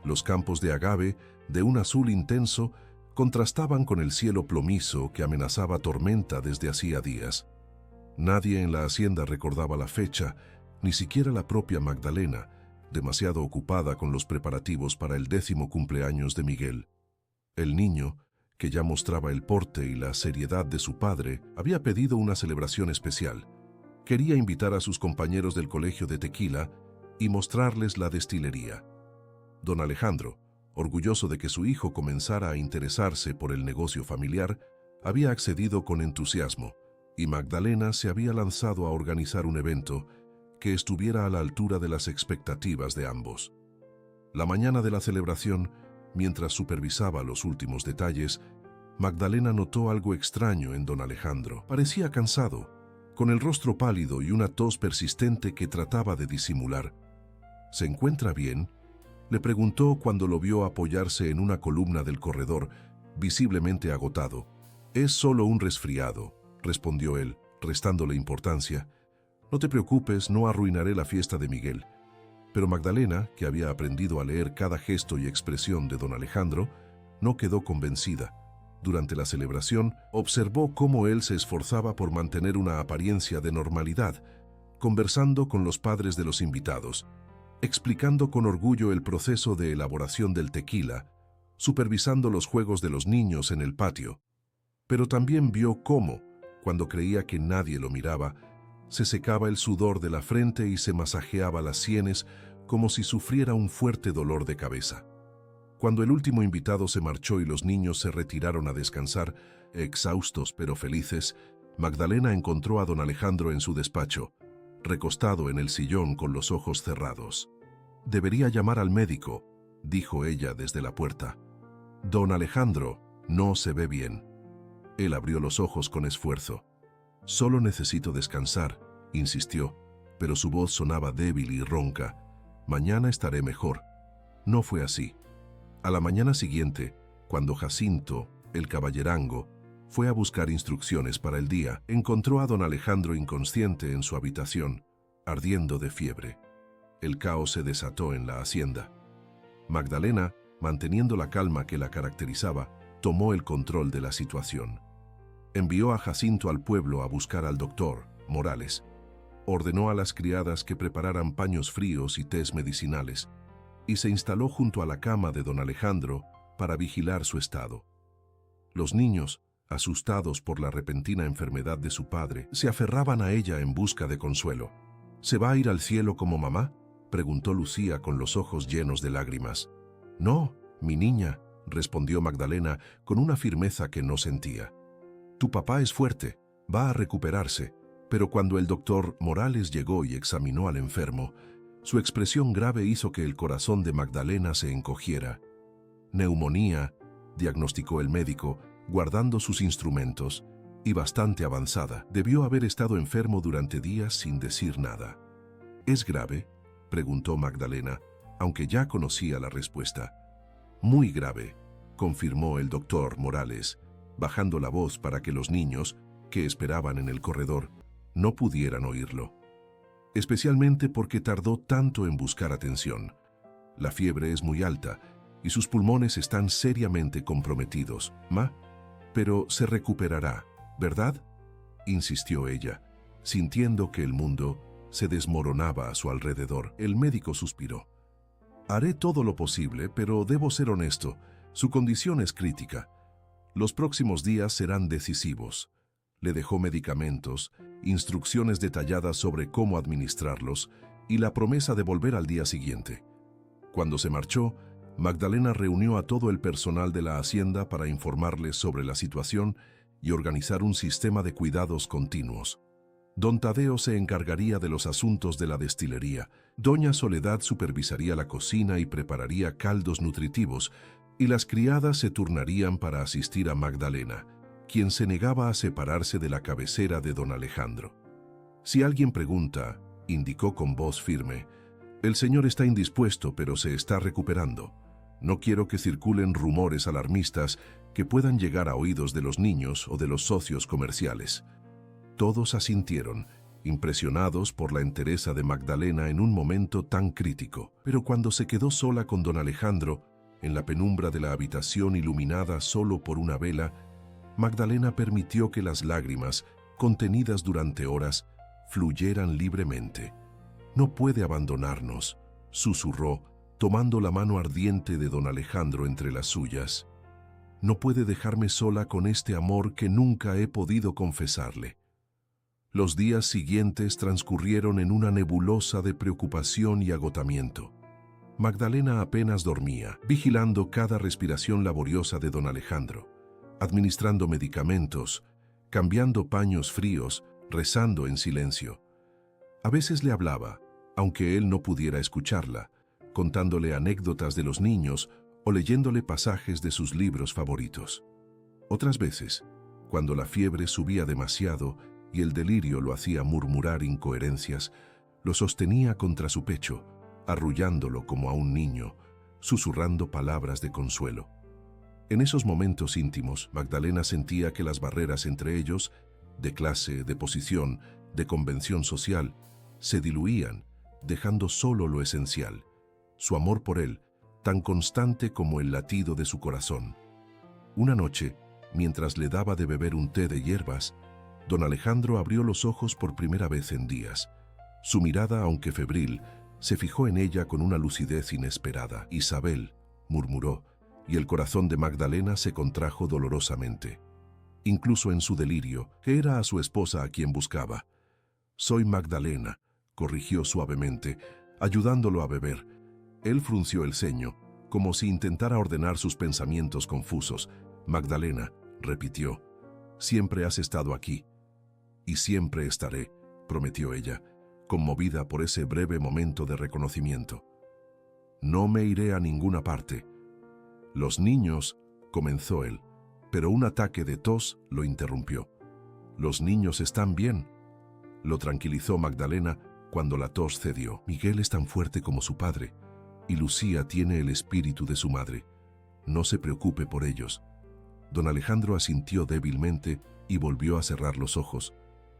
[SPEAKER 1] Los campos de agave, de un azul intenso, contrastaban con el cielo plomizo que amenazaba tormenta desde hacía días. Nadie en la hacienda recordaba la fecha, ni siquiera la propia Magdalena, demasiado ocupada con los preparativos para el 10º cumpleaños de Miguel. El niño, que ya mostraba el porte y la seriedad de su padre, había pedido una celebración especial. Quería invitar a sus compañeros del colegio de tequila y mostrarles la destilería. Don Alejandro, orgulloso de que su hijo comenzara a interesarse por el negocio familiar, había accedido con entusiasmo, y Magdalena se había lanzado a organizar un evento que estuviera a la altura de las expectativas de ambos. La mañana de la celebración, mientras supervisaba los últimos detalles, Magdalena notó algo extraño en don Alejandro. Parecía cansado, con el rostro pálido y una tos persistente que trataba de disimular. «¿Se encuentra bien?», le preguntó cuando lo vio apoyarse en una columna del corredor, visiblemente agotado. «Es solo un resfriado», respondió él, restándole importancia. «No te preocupes, no arruinaré la fiesta de Miguel». Pero Magdalena, que había aprendido a leer cada gesto y expresión de don Alejandro, no quedó convencida. Durante la celebración, observó cómo él se esforzaba por mantener una apariencia de normalidad, conversando con los padres de los invitados, explicando con orgullo el proceso de elaboración del tequila, supervisando los juegos de los niños en el patio. Pero también vio cómo, cuando creía que nadie lo miraba, se secaba el sudor de la frente y se masajeaba las sienes como si sufriera un fuerte dolor de cabeza. Cuando el último invitado se marchó y los niños se retiraron a descansar, exhaustos pero felices, Magdalena encontró a don Alejandro en su despacho, recostado en el sillón con los ojos cerrados. «Debería llamar al médico», dijo ella desde la puerta. Don Alejandro, no se ve bien. Él abrió los ojos con esfuerzo. Solo necesito descansar, insistió, pero su voz sonaba débil y ronca. Mañana estaré mejor. No fue así. A la mañana siguiente, cuando Jacinto, el caballerango, fue a buscar instrucciones para el día, encontró a don Alejandro inconsciente en su habitación, ardiendo de fiebre. El caos se desató en la hacienda. Magdalena, manteniendo la calma que la caracterizaba, tomó el control de la situación. Envió a Jacinto al pueblo a buscar al doctor Morales. Ordenó a las criadas que prepararan paños fríos y tés medicinales, y se instaló junto a la cama de don Alejandro para vigilar su estado. Los niños, asustados por la repentina enfermedad de su padre, se aferraban a ella en busca de consuelo. ¿Se va a ir al cielo como mamá?, preguntó Lucía con los ojos llenos de lágrimas. No, mi niña, respondió Magdalena con una firmeza que no sentía. Tu papá es fuerte, va a recuperarse, pero cuando el doctor Morales llegó y examinó al enfermo, su expresión grave hizo que el corazón de Magdalena se encogiera. Neumonía, diagnosticó el médico, guardando sus instrumentos, y bastante avanzada. Debió haber estado enfermo durante días sin decir nada. ¿Es grave?, preguntó Magdalena, aunque ya conocía la respuesta. Muy grave, confirmó el doctor Morales, bajando la voz para que los niños, que esperaban en el corredor, no pudieran oírlo. Especialmente porque tardó tanto en buscar atención. La fiebre es muy alta y sus pulmones están seriamente comprometidos, pero se recuperará, ¿verdad?, insistió ella, sintiendo que el mundo se desmoronaba a su alrededor. El médico suspiró. Haré todo lo posible, pero debo ser honesto, su condición es crítica. Los próximos días serán decisivos. Le dejó medicamentos, instrucciones detalladas sobre cómo administrarlos y la promesa de volver al día siguiente. Cuando se marchó, Magdalena reunió a todo el personal de la hacienda para informarles sobre la situación y organizar un sistema de cuidados continuos. Don Tadeo se encargaría de los asuntos de la destilería, doña Soledad supervisaría la cocina y prepararía caldos nutritivos, y las criadas se turnarían para asistir a Magdalena, quien se negaba a separarse de la cabecera de don Alejandro. Si alguien pregunta, indicó con voz firme, el señor está indispuesto, pero se está recuperando. No quiero que circulen rumores alarmistas que puedan llegar a oídos de los niños o de los socios comerciales. Todos asintieron, impresionados por la entereza de Magdalena en un momento tan crítico. Pero cuando se quedó sola con don Alejandro, en la penumbra de la habitación iluminada solo por una vela, Magdalena permitió que las lágrimas, contenidas durante horas, fluyeran libremente. No puede abandonarnos, susurró, tomando la mano ardiente de don Alejandro entre las suyas. No puede dejarme sola con este amor que nunca he podido confesarle. Los días siguientes transcurrieron en una nebulosa de preocupación y agotamiento. Magdalena apenas dormía, vigilando cada respiración laboriosa de don Alejandro, administrando medicamentos, cambiando paños fríos, rezando en silencio. A veces le hablaba, aunque él no pudiera escucharla, contándole anécdotas de los niños o leyéndole pasajes de sus libros favoritos. Otras veces, cuando la fiebre subía demasiado y el delirio lo hacía murmurar incoherencias, lo sostenía contra su pecho, arrullándolo como a un niño, susurrando palabras de consuelo. En esos momentos íntimos, Magdalena sentía que las barreras entre ellos, de clase, de posición, de convención social, se diluían, dejando solo lo esencial, su amor por él, tan constante como el latido de su corazón. Una noche, mientras le daba de beber un té de hierbas, don Alejandro abrió los ojos por primera vez en días. Su mirada, aunque febril, se fijó en ella con una lucidez inesperada. «Isabel», murmuró, y el corazón de Magdalena se contrajo dolorosamente. Incluso en su delirio, que era a su esposa a quien buscaba. «Soy Magdalena», corrigió suavemente, ayudándolo a beber. Él frunció el ceño, como si intentara ordenar sus pensamientos confusos. «Magdalena», repitió, «siempre has estado aquí». «Y siempre estaré», prometió ella, conmovida por ese breve momento de reconocimiento. «No me iré a ninguna parte». Los niños, comenzó él, pero un ataque de tos lo interrumpió. «Los niños están bien», lo tranquilizó Magdalena cuando la tos cedió. «Miguel es tan fuerte como su padre, y Lucía tiene el espíritu de su madre. No se preocupe por ellos». Don Alejandro asintió débilmente y volvió a cerrar los ojos,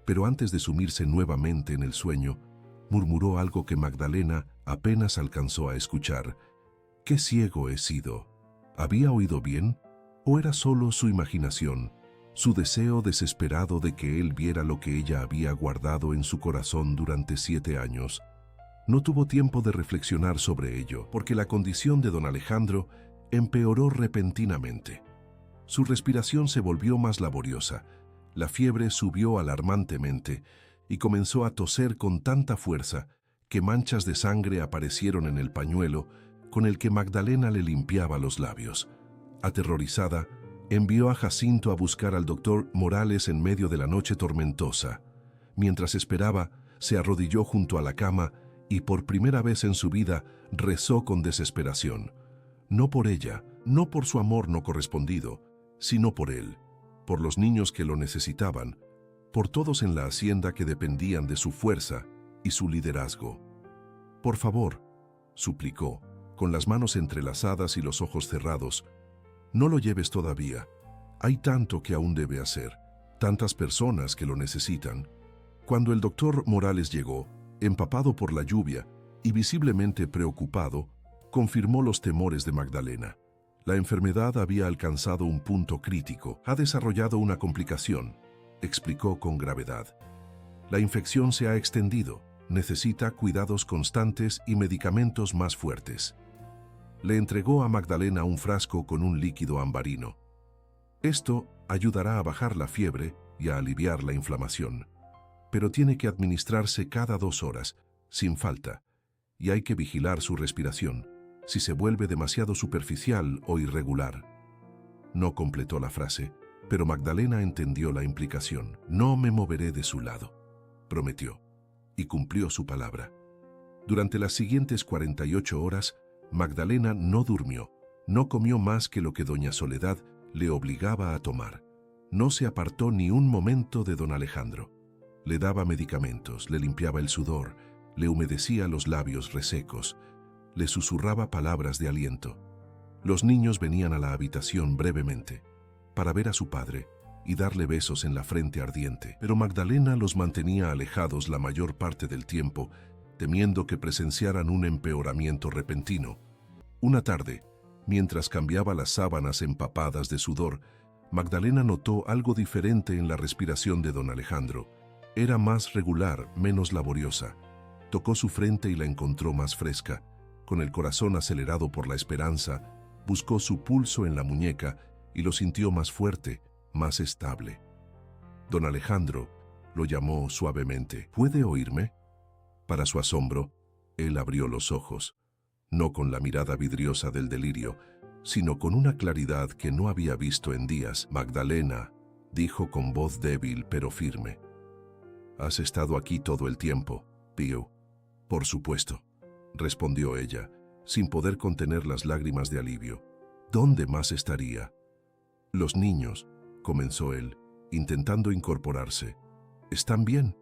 [SPEAKER 1] pero antes de sumirse nuevamente en el sueño, murmuró algo que Magdalena apenas alcanzó a escuchar. «Qué ciego he sido. ¿Había oído bien? ¿O era solo su imaginación, su deseo desesperado de que él viera lo que ella había guardado en su corazón durante 7 años?» No tuvo tiempo de reflexionar sobre ello, porque la condición de don Alejandro empeoró repentinamente. Su respiración se volvió más laboriosa, la fiebre subió alarmantemente y comenzó a toser con tanta fuerza que manchas de sangre aparecieron en el pañuelo con el que Magdalena le limpiaba los labios. Aterrorizada, envió a Jacinto a buscar al doctor Morales en medio de la noche tormentosa. Mientras esperaba, se arrodilló junto a la cama y por primera vez en su vida rezó con desesperación. No por ella, no por su amor no correspondido, sino por él, por los niños que lo necesitaban, por todos en la hacienda que dependían de su fuerza y su liderazgo. «Por favor», suplicó, con las manos entrelazadas y los ojos cerrados, «no lo lleves todavía. Hay tanto que aún debe hacer, tantas personas que lo necesitan». Cuando el doctor Morales llegó, empapado por la lluvia y visiblemente preocupado, confirmó los temores de Magdalena. La enfermedad había alcanzado un punto crítico. «Ha desarrollado una complicación», explicó con gravedad. «La infección se ha extendido. Necesita cuidados constantes y medicamentos más fuertes». Le entregó a Magdalena un frasco con un líquido ambarino. «Esto ayudará a bajar la fiebre y a aliviar la inflamación. Pero tiene que administrarse cada 2 horas, sin falta, y hay que vigilar su respiración, si se vuelve demasiado superficial o irregular». No completó la frase, pero Magdalena entendió la implicación. «No me moveré de su lado», prometió, y cumplió su palabra. Durante las siguientes 48 horas, Magdalena no durmió, no comió más que lo que doña Soledad le obligaba a tomar. No se apartó ni un momento de don Alejandro. Le daba medicamentos, le limpiaba el sudor, le humedecía los labios resecos, le susurraba palabras de aliento. Los niños venían a la habitación brevemente, para ver a su padre y darle besos en la frente ardiente, pero Magdalena los mantenía alejados la mayor parte del tiempo, temiendo que presenciaran un empeoramiento repentino. Una tarde, mientras cambiaba las sábanas empapadas de sudor, Magdalena notó algo diferente en la respiración de don Alejandro. Era más regular, menos laboriosa. Tocó su frente y la encontró más fresca. Con el corazón acelerado por la esperanza, buscó su pulso en la muñeca y lo sintió más fuerte, más estable. Don Alejandro lo llamó suavemente. «¿Puede oírme?». Para su asombro, él abrió los ojos, no con la mirada vidriosa del delirio, sino con una claridad que no había visto en días. «Magdalena», dijo con voz débil pero firme. «¿Has estado aquí todo el tiempo, Pío?». «Por supuesto», respondió ella, sin poder contener las lágrimas de alivio. «¿Dónde más estaría?». «Los niños», comenzó él, intentando incorporarse. «Están bien»,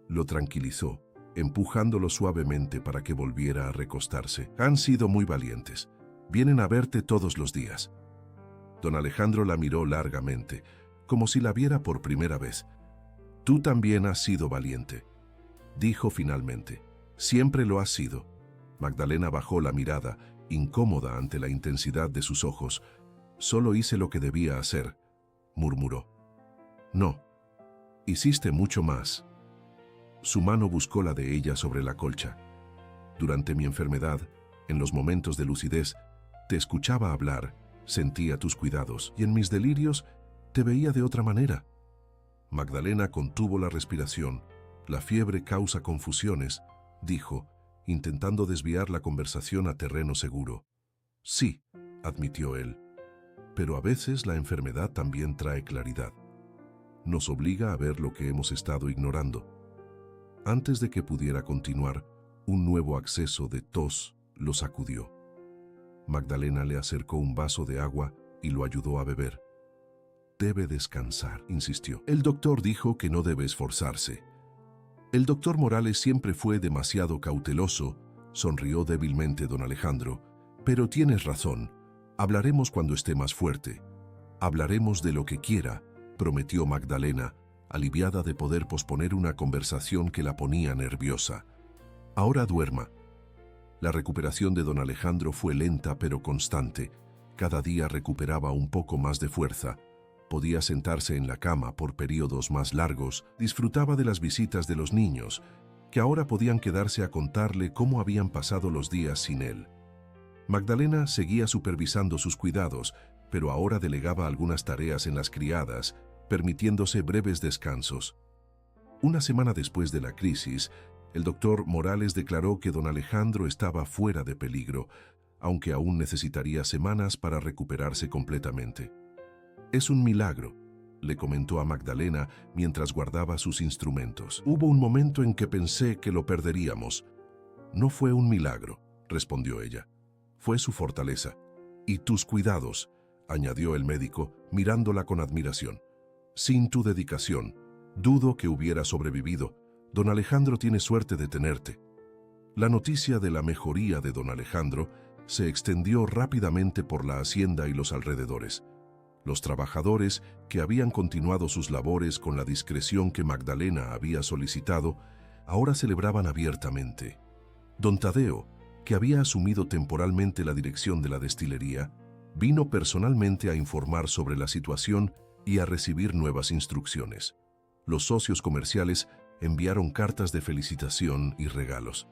[SPEAKER 1] lo tranquilizó, empujándolo suavemente para que volviera a recostarse. «Han sido muy valientes. Vienen a verte todos los días». Don Alejandro la miró largamente, como si la viera por primera vez. «Tú también has sido valiente», dijo finalmente. «Siempre lo has sido». Magdalena bajó la mirada, incómoda ante la intensidad de sus ojos. «Solo hice lo que debía hacer», murmuró. «No, hiciste mucho más». Su mano buscó la de ella sobre la colcha. «Durante mi enfermedad, en los momentos de lucidez, te escuchaba hablar, sentía tus cuidados, y en mis delirios te veía de otra manera». Magdalena contuvo la respiración. «La fiebre causa confusiones», dijo, intentando desviar la conversación a terreno seguro. «Sí», admitió él, «pero a veces la enfermedad también trae claridad. Nos obliga a ver lo que hemos estado ignorando». Antes de que pudiera continuar, un nuevo acceso de tos lo sacudió. Magdalena le acercó un vaso de agua y lo ayudó a beber. Debe descansar, insistió. El doctor dijo que no debe esforzarse. El doctor Morales siempre fue demasiado cauteloso, sonrió débilmente don Alejandro. Pero tienes razón, hablaremos cuando esté más fuerte. Hablaremos de lo que quiera, prometió Magdalena, aliviada de poder posponer una conversación que la ponía nerviosa. Ahora duerma. La recuperación de don Alejandro fue lenta pero constante. Cada día recuperaba un poco más de fuerza. Podía sentarse en la cama por periodos más largos, disfrutaba de las visitas de los niños, que ahora podían quedarse a contarle cómo habían pasado los días sin él. Magdalena seguía supervisando sus cuidados, pero ahora delegaba algunas tareas en las criadas, permitiéndose breves descansos. Una semana después de la crisis, el doctor Morales declaró que don Alejandro estaba fuera de peligro, aunque aún necesitaría semanas para recuperarse completamente. «Es un milagro», le comentó a Magdalena mientras guardaba sus instrumentos. «Hubo un momento en que pensé que lo perderíamos». «No fue un milagro», respondió ella. «Fue su fortaleza. Y tus cuidados», añadió el médico, mirándola con admiración. «Sin tu dedicación, dudo que hubiera sobrevivido. Don Alejandro tiene suerte de tenerte». La noticia de la mejoría de don Alejandro se extendió rápidamente por la hacienda y los alrededores. Los trabajadores, que habían continuado sus labores con la discreción que Magdalena había solicitado, ahora celebraban abiertamente. Don Tadeo, que había asumido temporalmente la dirección de la destilería, vino personalmente a informar sobre la situación y a recibir nuevas instrucciones. Los socios comerciales enviaron cartas de felicitación y regalos.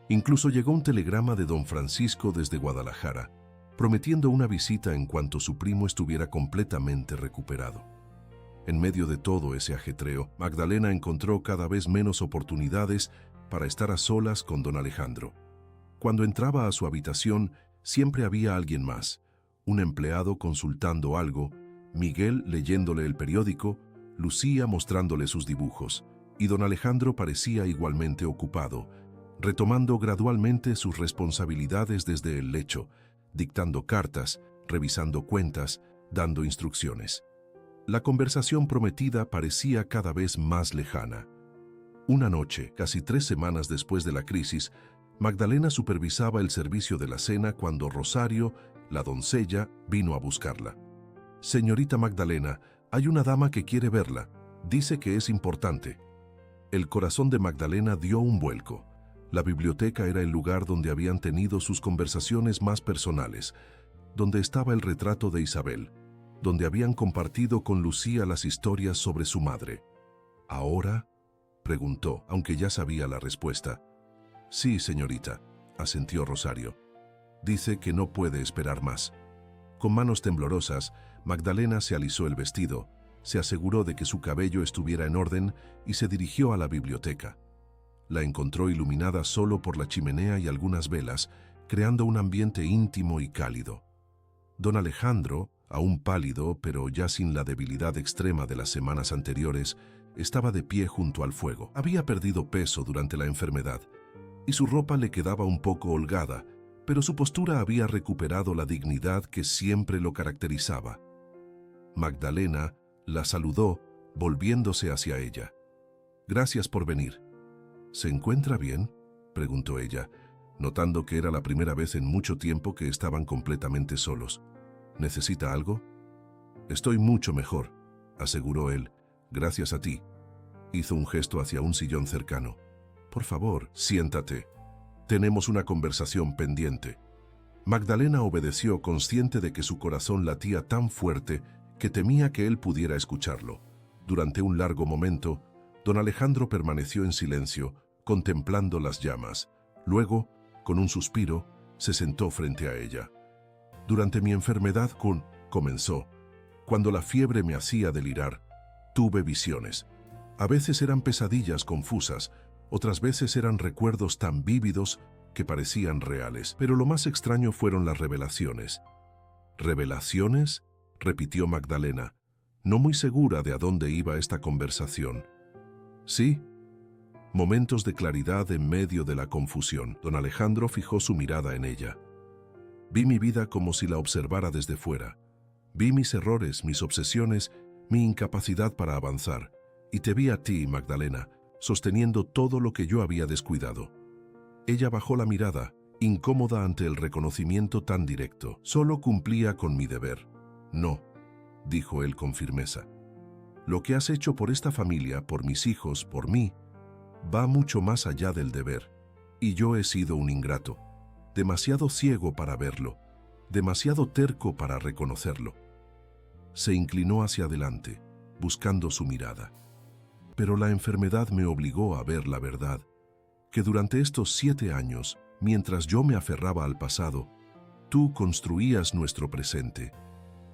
[SPEAKER 1] Incluso llegó un telegrama de don Francisco desde Guadalajara, prometiendo una visita en cuanto su primo estuviera completamente recuperado. En medio de todo ese ajetreo, Magdalena encontró cada vez menos oportunidades para estar a solas con don Alejandro. Cuando entraba a su habitación, siempre había alguien más, un empleado consultando algo, Miguel leyéndole el periódico, Lucía mostrándole sus dibujos, y don Alejandro parecía igualmente ocupado, retomando gradualmente sus responsabilidades desde el lecho, dictando cartas, revisando cuentas, dando instrucciones. La conversación prometida parecía cada vez más lejana. Una noche, casi 3 semanas después de la crisis, Magdalena supervisaba el servicio de la cena cuando Rosario, la doncella, vino a buscarla. «Señorita Magdalena, hay una dama que quiere verla. Dice que es importante». El corazón de Magdalena dio un vuelco. La biblioteca era el lugar donde habían tenido sus conversaciones más personales, donde estaba el retrato de Isabel, donde habían compartido con Lucía las historias sobre su madre. «¿Ahora?», preguntó, aunque ya sabía la respuesta. «Sí, señorita», asintió Rosario. «Dice que no puede esperar más». Con manos temblorosas, Magdalena se alisó el vestido, se aseguró de que su cabello estuviera en orden y se dirigió a la biblioteca. La encontró iluminada solo por la chimenea y algunas velas, creando un ambiente íntimo y cálido. Don Alejandro, aún pálido, pero ya sin la debilidad extrema de las semanas anteriores, estaba de pie junto al fuego. Había perdido peso durante la enfermedad, y su ropa le quedaba un poco holgada, pero su postura había recuperado la dignidad que siempre lo caracterizaba. Magdalena la saludó, volviéndose hacia ella. «Gracias por venir». «¿Se encuentra bien?», preguntó ella, notando que era la primera vez en mucho tiempo que estaban completamente solos. «¿Necesita algo?». «Estoy mucho mejor», aseguró él, «gracias a ti». Hizo un gesto hacia un sillón cercano. «Por favor, siéntate. Tenemos una conversación pendiente». Magdalena obedeció, consciente de que su corazón latía tan fuerte que temía que él pudiera escucharlo. Durante un largo momento, don Alejandro permaneció en silencio, contemplando las llamas. Luego, con un suspiro, se sentó frente a ella. «Durante mi enfermedad comenzó. Cuando la fiebre me hacía delirar, tuve visiones. A veces eran pesadillas confusas, otras veces eran recuerdos tan vívidos que parecían reales. Pero lo más extraño fueron las revelaciones». «¿Revelaciones?», repitió Magdalena, no muy segura de a dónde iba esta conversación. «Sí». Momentos de claridad en medio de la confusión. Don Alejandro fijó su mirada en ella. «Vi mi vida como si la observara desde fuera. Vi mis errores, mis obsesiones, mi incapacidad para avanzar, y te vi a ti, Magdalena, sosteniendo todo lo que yo había descuidado. Ella bajó la mirada, incómoda ante el reconocimiento tan directo. Solo cumplía con mi deber. No, dijo él con firmeza. Lo que has hecho por esta familia, por mis hijos, por mí, va mucho más allá del deber. Y yo he sido un ingrato, demasiado ciego para verlo, demasiado terco para reconocerlo. Se inclinó hacia adelante, buscando su mirada. Pero la enfermedad me obligó a ver la verdad, que durante estos 7 años, mientras yo me aferraba al pasado, tú construías nuestro presente,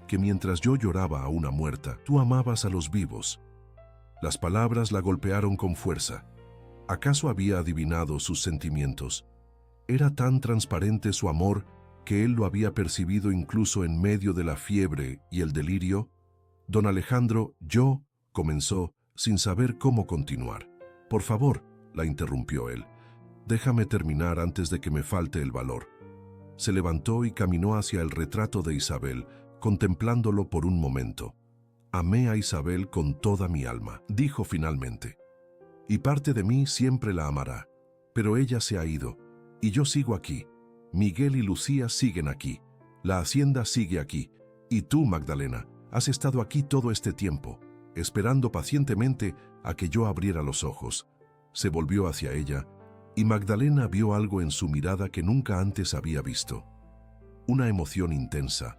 [SPEAKER 1] que mientras yo lloraba a una muerta, tú amabas a los vivos. Las palabras la golpearon con fuerza. ¿Acaso había adivinado sus sentimientos? Era tan transparente su amor que él lo había percibido incluso en medio de la fiebre y el delirio. Don Alejandro, comenzó, sin saber cómo continuar. Por favor, la interrumpió él. Déjame terminar antes de que me falte el valor. Se levantó y caminó hacia el retrato de Isabel, contemplándolo por un momento. Amé a Isabel con toda mi alma, dijo finalmente. Y parte de mí siempre la amará. Pero ella se ha ido, y yo sigo aquí. Miguel y Lucía siguen aquí. La hacienda sigue aquí. Y tú, Magdalena, has estado aquí todo este tiempo, esperando pacientemente a que yo abriera los ojos. Se volvió hacia ella, y Magdalena vio algo en su mirada que nunca antes había visto. Una emoción intensa,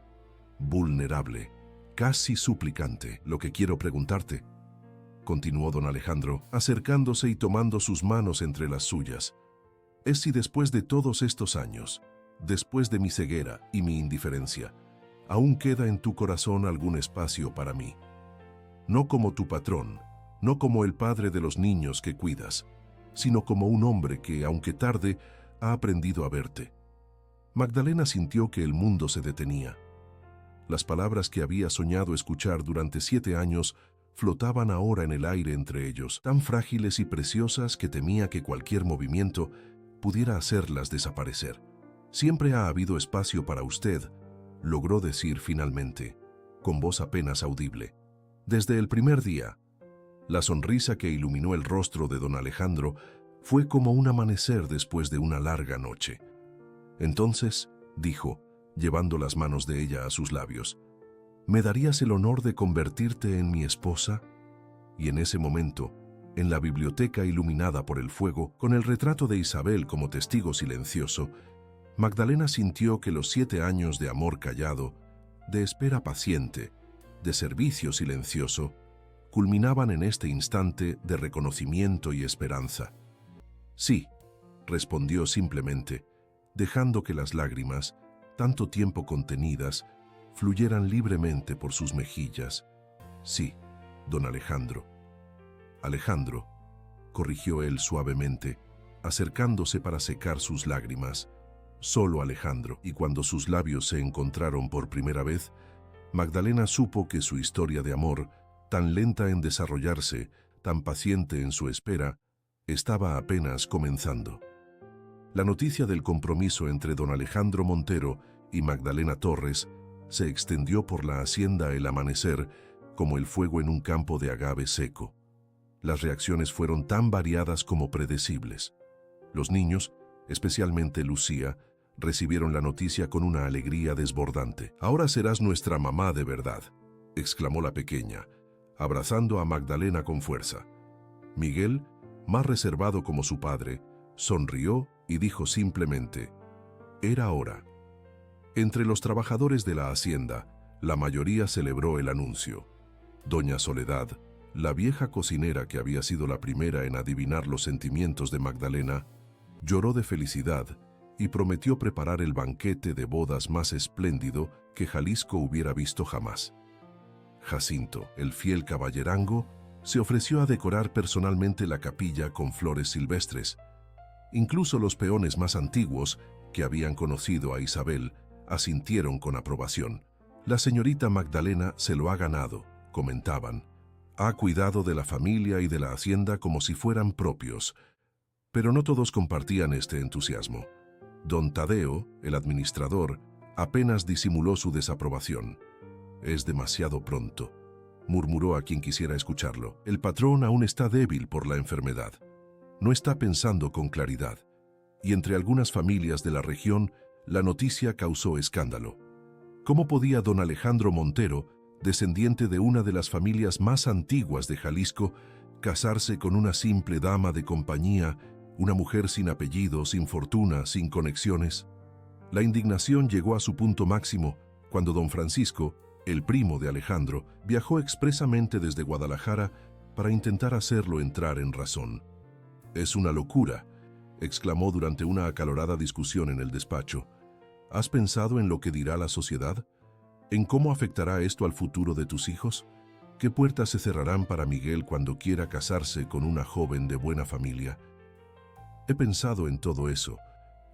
[SPEAKER 1] vulnerable, casi suplicante. Lo que quiero preguntarte, continuó don Alejandro, acercándose y tomando sus manos entre las suyas, es si después de todos estos años, después de mi ceguera y mi indiferencia, aún queda en tu corazón algún espacio para mí. No como tu patrón, no como el padre de los niños que cuidas, sino como un hombre que, aunque tarde, ha aprendido a verte. Magdalena sintió que el mundo se detenía. Las palabras que había soñado escuchar durante 7 años flotaban ahora en el aire entre ellos, tan frágiles y preciosas que temía que cualquier movimiento pudiera hacerlas desaparecer. Siempre ha habido espacio para usted, logró decir finalmente, con voz apenas audible. Desde el primer día. La sonrisa que iluminó el rostro de don Alejandro fue como un amanecer después de una larga noche. Entonces, dijo, llevando las manos de ella a sus labios, ¿me darías el honor de convertirte en mi esposa? Y en ese momento, en la biblioteca iluminada por el fuego, con el retrato de Isabel como testigo silencioso, Magdalena sintió que los 7 años de amor callado, de espera paciente, de servicio silencioso, culminaban en este instante de reconocimiento y esperanza. Sí, respondió simplemente, dejando que las lágrimas, tanto tiempo contenidas, fluyeran libremente por sus mejillas. Sí, don Alejandro. Alejandro, corrigió él suavemente, acercándose para secar sus lágrimas. Solo Alejandro. Y cuando sus labios se encontraron por primera vez, Magdalena supo que su historia de amor, tan lenta en desarrollarse, tan paciente en su espera, estaba apenas comenzando. La noticia del compromiso entre don Alejandro Montero y Magdalena Torres se extendió por la hacienda el amanecer como el fuego en un campo de agave seco. Las reacciones fueron tan variadas como predecibles. Los niños, especialmente Lucía, recibieron la noticia con una alegría desbordante. «Ahora serás nuestra mamá de verdad», exclamó la pequeña, abrazando a Magdalena con fuerza. Miguel, más reservado como su padre, sonrió y dijo simplemente, «Era hora». Entre los trabajadores de la hacienda, la mayoría celebró el anuncio. Doña Soledad, la vieja cocinera que había sido la primera en adivinar los sentimientos de Magdalena, lloró de felicidad y prometió preparar el banquete de bodas más espléndido que Jalisco hubiera visto jamás. Jacinto, el fiel caballerango, se ofreció a decorar personalmente la capilla con flores silvestres. Incluso los peones más antiguos, que habían conocido a Isabel, asintieron con aprobación. «La señorita Magdalena se lo ha ganado», comentaban. «Ha cuidado de la familia y de la hacienda como si fueran propios». Pero no todos compartían este entusiasmo. Don Tadeo, el administrador, apenas disimuló su desaprobación. Es demasiado pronto, murmuró a quien quisiera escucharlo. El patrón aún está débil por la enfermedad. No está pensando con claridad. Y entre algunas familias de la región, la noticia causó escándalo. ¿Cómo podía don Alejandro Montero, descendiente de una de las familias más antiguas de Jalisco, casarse con una simple dama de compañía, una mujer sin apellido, sin fortuna, sin conexiones? La indignación llegó a su punto máximo cuando don Francisco, el primo de Alejandro, viajó expresamente desde Guadalajara para intentar hacerlo entrar en razón. «Es una locura», exclamó durante una acalorada discusión en el despacho. «¿Has pensado en lo que dirá la sociedad? ¿En cómo afectará esto al futuro de tus hijos? ¿Qué puertas se cerrarán para Miguel cuando quiera casarse con una joven de buena familia?» «He pensado en todo eso»,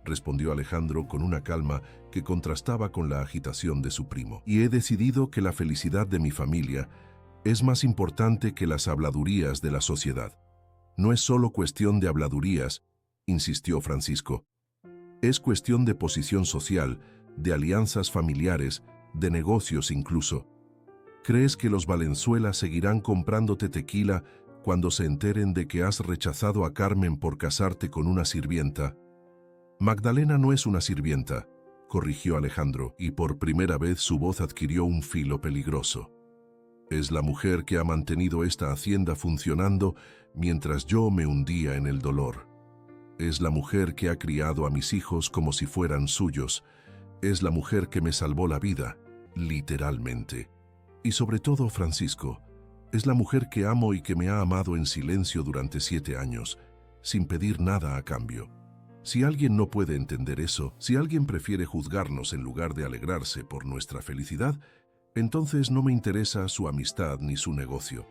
[SPEAKER 1] respondió Alejandro con una calma que contrastaba con la agitación de su primo. «Y he decidido que la felicidad de mi familia es más importante que las habladurías de la sociedad». «No es solo cuestión de habladurías», insistió Francisco. «Es cuestión de posición social, de alianzas familiares, de negocios incluso. ¿Crees que los Valenzuela seguirán comprándote tequila cuando se enteren de que has rechazado a Carmen por casarte con una sirvienta?» «Magdalena no es una sirvienta», corrigió Alejandro, y por primera vez su voz adquirió un filo peligroso. «Es la mujer que ha mantenido esta hacienda funcionando mientras yo me hundía en el dolor. Es la mujer que ha criado a mis hijos como si fueran suyos. Es la mujer que me salvó la vida, literalmente. Y sobre todo, Francisco, es la mujer que amo y que me ha amado en silencio durante 7 años, sin pedir nada a cambio. Si alguien no puede entender eso, si alguien prefiere juzgarnos en lugar de alegrarse por nuestra felicidad, entonces no me interesa su amistad ni su negocio».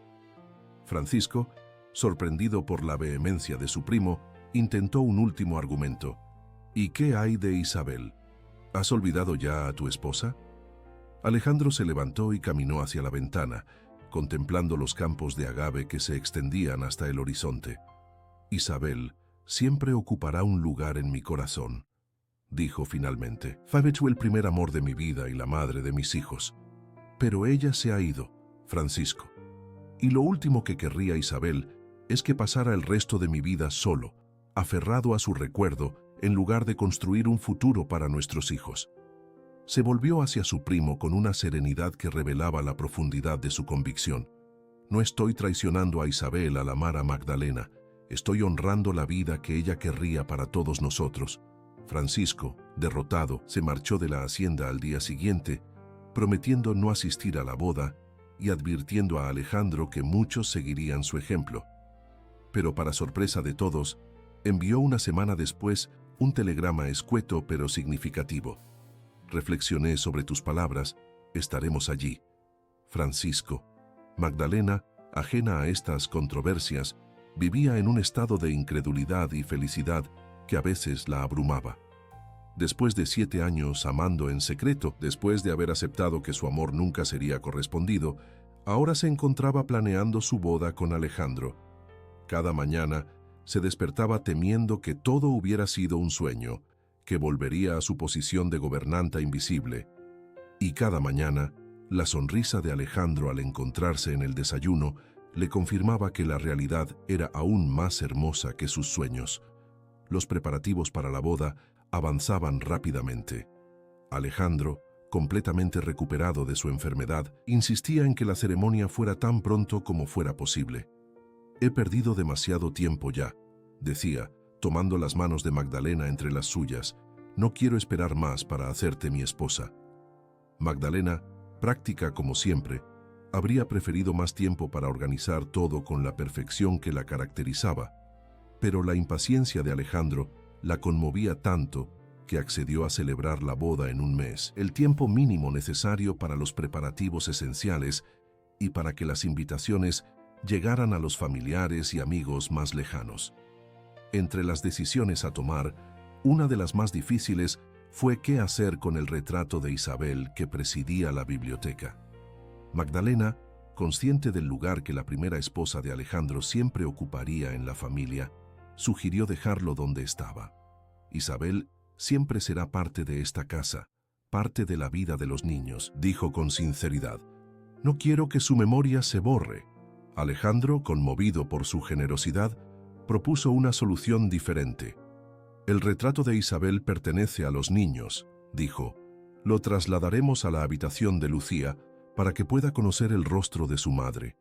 [SPEAKER 1] Francisco, sorprendido por la vehemencia de su primo, intentó un último argumento. «¿Y qué hay de Isabel? ¿Has olvidado ya a tu esposa?» Alejandro se levantó y caminó hacia la ventana, contemplando los campos de agave que se extendían hasta el horizonte. «Isabel siempre ocupará un lugar en mi corazón», dijo finalmente. «Fue el primer amor de mi vida y la madre de mis hijos. Pero ella se ha ido, Francisco. Y lo último que querría Isabel es que pasara el resto de mi vida solo, aferrado a su recuerdo, en lugar de construir un futuro para nuestros hijos». Se volvió hacia su primo con una serenidad que revelaba la profundidad de su convicción. «No estoy traicionando a Isabel al amar a Magdalena. Estoy honrando la vida que ella querría para todos nosotros». Francisco, derrotado, se marchó de la hacienda al día siguiente, prometiendo no asistir a la boda y advirtiendo a Alejandro que muchos seguirían su ejemplo. Pero para sorpresa de todos, envió una semana después un telegrama escueto pero significativo. «Reflexioné sobre tus palabras, estaremos allí. Francisco». Magdalena, ajena a estas controversias, vivía en un estado de incredulidad y felicidad que a veces la abrumaba. Después de 7 años amando en secreto, después de haber aceptado que su amor nunca sería correspondido, ahora se encontraba planeando su boda con Alejandro. Cada mañana se despertaba temiendo que todo hubiera sido un sueño, que volvería a su posición de gobernanta invisible. Y cada mañana, la sonrisa de Alejandro al encontrarse en el desayuno le confirmaba que la realidad era aún más hermosa que sus sueños. Los preparativos para la boda avanzaban rápidamente. Alejandro, completamente recuperado de su enfermedad, insistía en que la ceremonia fuera tan pronto como fuera posible. «He perdido demasiado tiempo ya», decía, tomando las manos de Magdalena entre las suyas. «No quiero esperar más para hacerte mi esposa». Magdalena, práctica como siempre, habría preferido más tiempo para organizar todo con la perfección que la caracterizaba, pero la impaciencia de Alejandro la conmovía tanto que accedió a celebrar la boda en un mes, el tiempo mínimo necesario para los preparativos esenciales y para que las invitaciones llegaran a los familiares y amigos más lejanos. Entre las decisiones a tomar, una de las más difíciles fue qué hacer con el retrato de Isabel que presidía la biblioteca. Magdalena, consciente del lugar que la primera esposa de Alejandro siempre ocuparía en la familia, sugirió dejarlo donde estaba. «Isabel siempre será parte de esta casa», parte de la vida de los niños, dijo con sinceridad. No quiero que su memoria se borre. Alejandro, conmovido por su generosidad, propuso una solución diferente. El retrato de Isabel pertenece a los niños, dijo. Lo trasladaremos a la habitación de Lucía para que pueda conocer el rostro de su madre.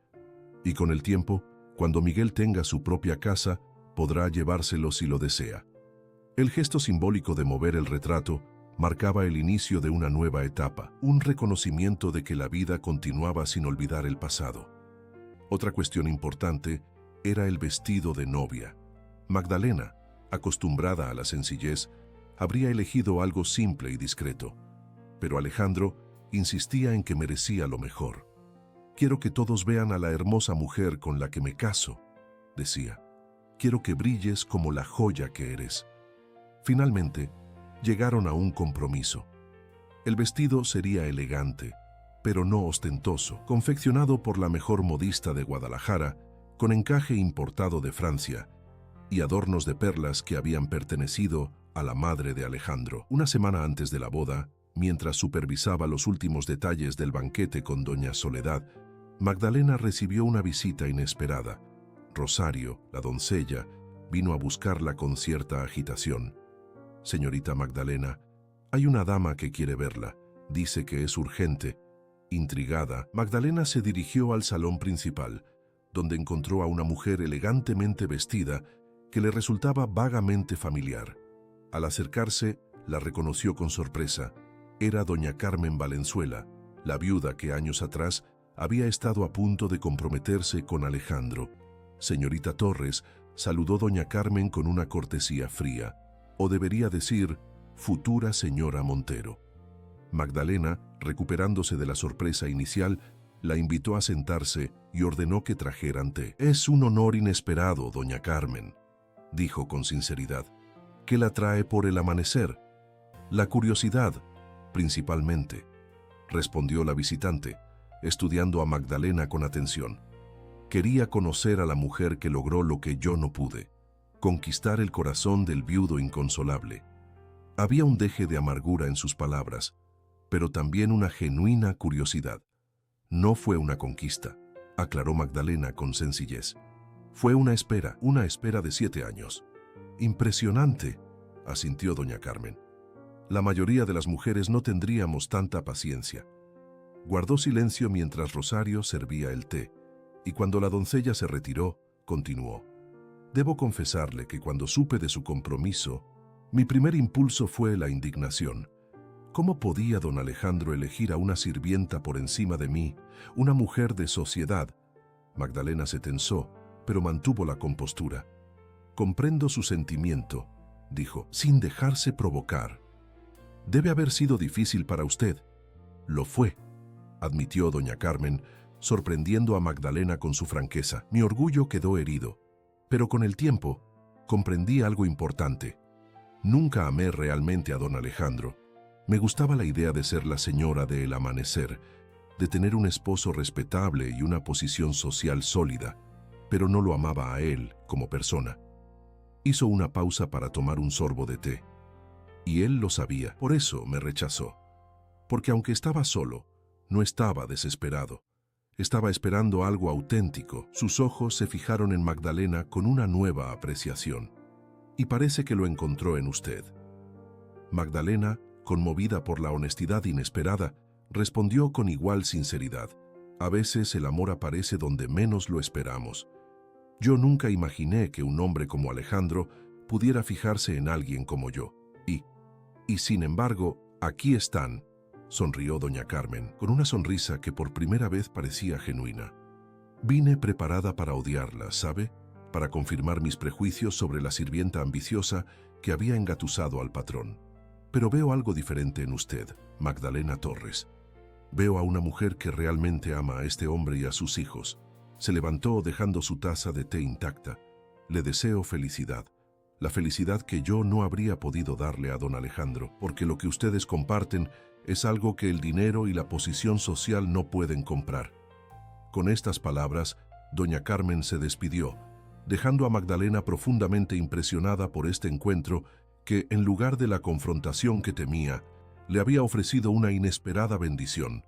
[SPEAKER 1] Y con el tiempo, cuando Miguel tenga su propia casa, podrá llevárselo si lo desea. El gesto simbólico de mover el retrato marcaba el inicio de una nueva etapa, un reconocimiento de que la vida continuaba sin olvidar el pasado. Otra cuestión importante era el vestido de novia. Magdalena, acostumbrada a la sencillez, habría elegido algo simple y discreto. Pero Alejandro insistía en que merecía lo mejor. Quiero que todos vean a la hermosa mujer con la que me caso, decía. Quiero que brilles como la joya que eres. Finalmente, llegaron a un compromiso. El vestido sería elegante, pero no ostentoso, confeccionado por la mejor modista de Guadalajara, con encaje importado de Francia, y adornos de perlas que habían pertenecido a la madre de Alejandro. Una semana antes de la boda, mientras supervisaba los últimos detalles del banquete con doña Soledad, Magdalena recibió una visita inesperada. Rosario, la doncella, vino a buscarla con cierta agitación. Señorita Magdalena, hay una dama que quiere verla. Dice que es urgente. Intrigada, Magdalena se dirigió al salón principal, donde encontró a una mujer elegantemente vestida que le resultaba vagamente familiar. Al acercarse, la reconoció con sorpresa. Era doña Carmen Valenzuela, la viuda que años atrás había estado a punto de comprometerse con Alejandro. Señorita Torres, saludó doña Carmen con una cortesía fría, o debería decir, futura señora Montero. Magdalena, recuperándose de la sorpresa inicial, la invitó a sentarse y ordenó que trajeran té. Es un honor inesperado, doña Carmen, dijo con sinceridad. ¿Qué la trae por el amanecer? La curiosidad, principalmente, respondió la visitante, estudiando a Magdalena con atención. Quería conocer a la mujer que logró lo que yo no pude, conquistar el corazón del viudo inconsolable. Había un deje de amargura en sus palabras, pero también una genuina curiosidad. No fue una conquista, aclaró Magdalena con sencillez. Fue una espera de 7 años. Impresionante, asintió doña Carmen. La mayoría de las mujeres no tendríamos tanta paciencia. Guardó silencio mientras Rosario servía el té, y cuando la doncella se retiró, continuó. Debo confesarle que cuando supe de su compromiso, mi primer impulso fue la indignación. ¿Cómo podía don Alejandro elegir a una sirvienta por encima de mí, una mujer de sociedad? Magdalena se tensó, pero mantuvo la compostura. Comprendo su sentimiento, dijo, sin dejarse provocar. Debe haber sido difícil para usted. Lo fue, admitió doña Carmen, sorprendiendo a Magdalena con su franqueza. Mi orgullo quedó herido, pero con el tiempo comprendí algo importante. Nunca amé realmente a don Alejandro. Me gustaba la idea de ser la señora del amanecer, de tener un esposo respetable y una posición social sólida, pero no lo amaba a él como persona. Hizo una pausa para tomar un sorbo de té. Y él lo sabía, por eso me rechazó. Porque aunque estaba solo, no estaba desesperado. Estaba esperando algo auténtico. Sus ojos se fijaron en Magdalena con una nueva apreciación. Y parece que lo encontró en usted. Magdalena, conmovida por la honestidad inesperada, respondió con igual sinceridad. A veces el amor aparece donde menos lo esperamos. Yo nunca imaginé que un hombre como Alejandro pudiera fijarse en alguien como yo. Y sin embargo, aquí están, sonrió doña Carmen, con una sonrisa que por primera vez parecía genuina. Vine preparada para odiarla, ¿sabe? Para confirmar mis prejuicios sobre la sirvienta ambiciosa que había engatusado al patrón. Pero veo algo diferente en usted, Magdalena Torres. Veo a una mujer que realmente ama a este hombre y a sus hijos. Se levantó dejando su taza de té intacta. Le deseo felicidad. La felicidad que yo no habría podido darle a don Alejandro, porque lo que ustedes comparten es algo que el dinero y la posición social no pueden comprar. Con estas palabras, doña Carmen se despidió, dejando a Magdalena profundamente impresionada por este encuentro que, en lugar de la confrontación que temía, le había ofrecido una inesperada bendición.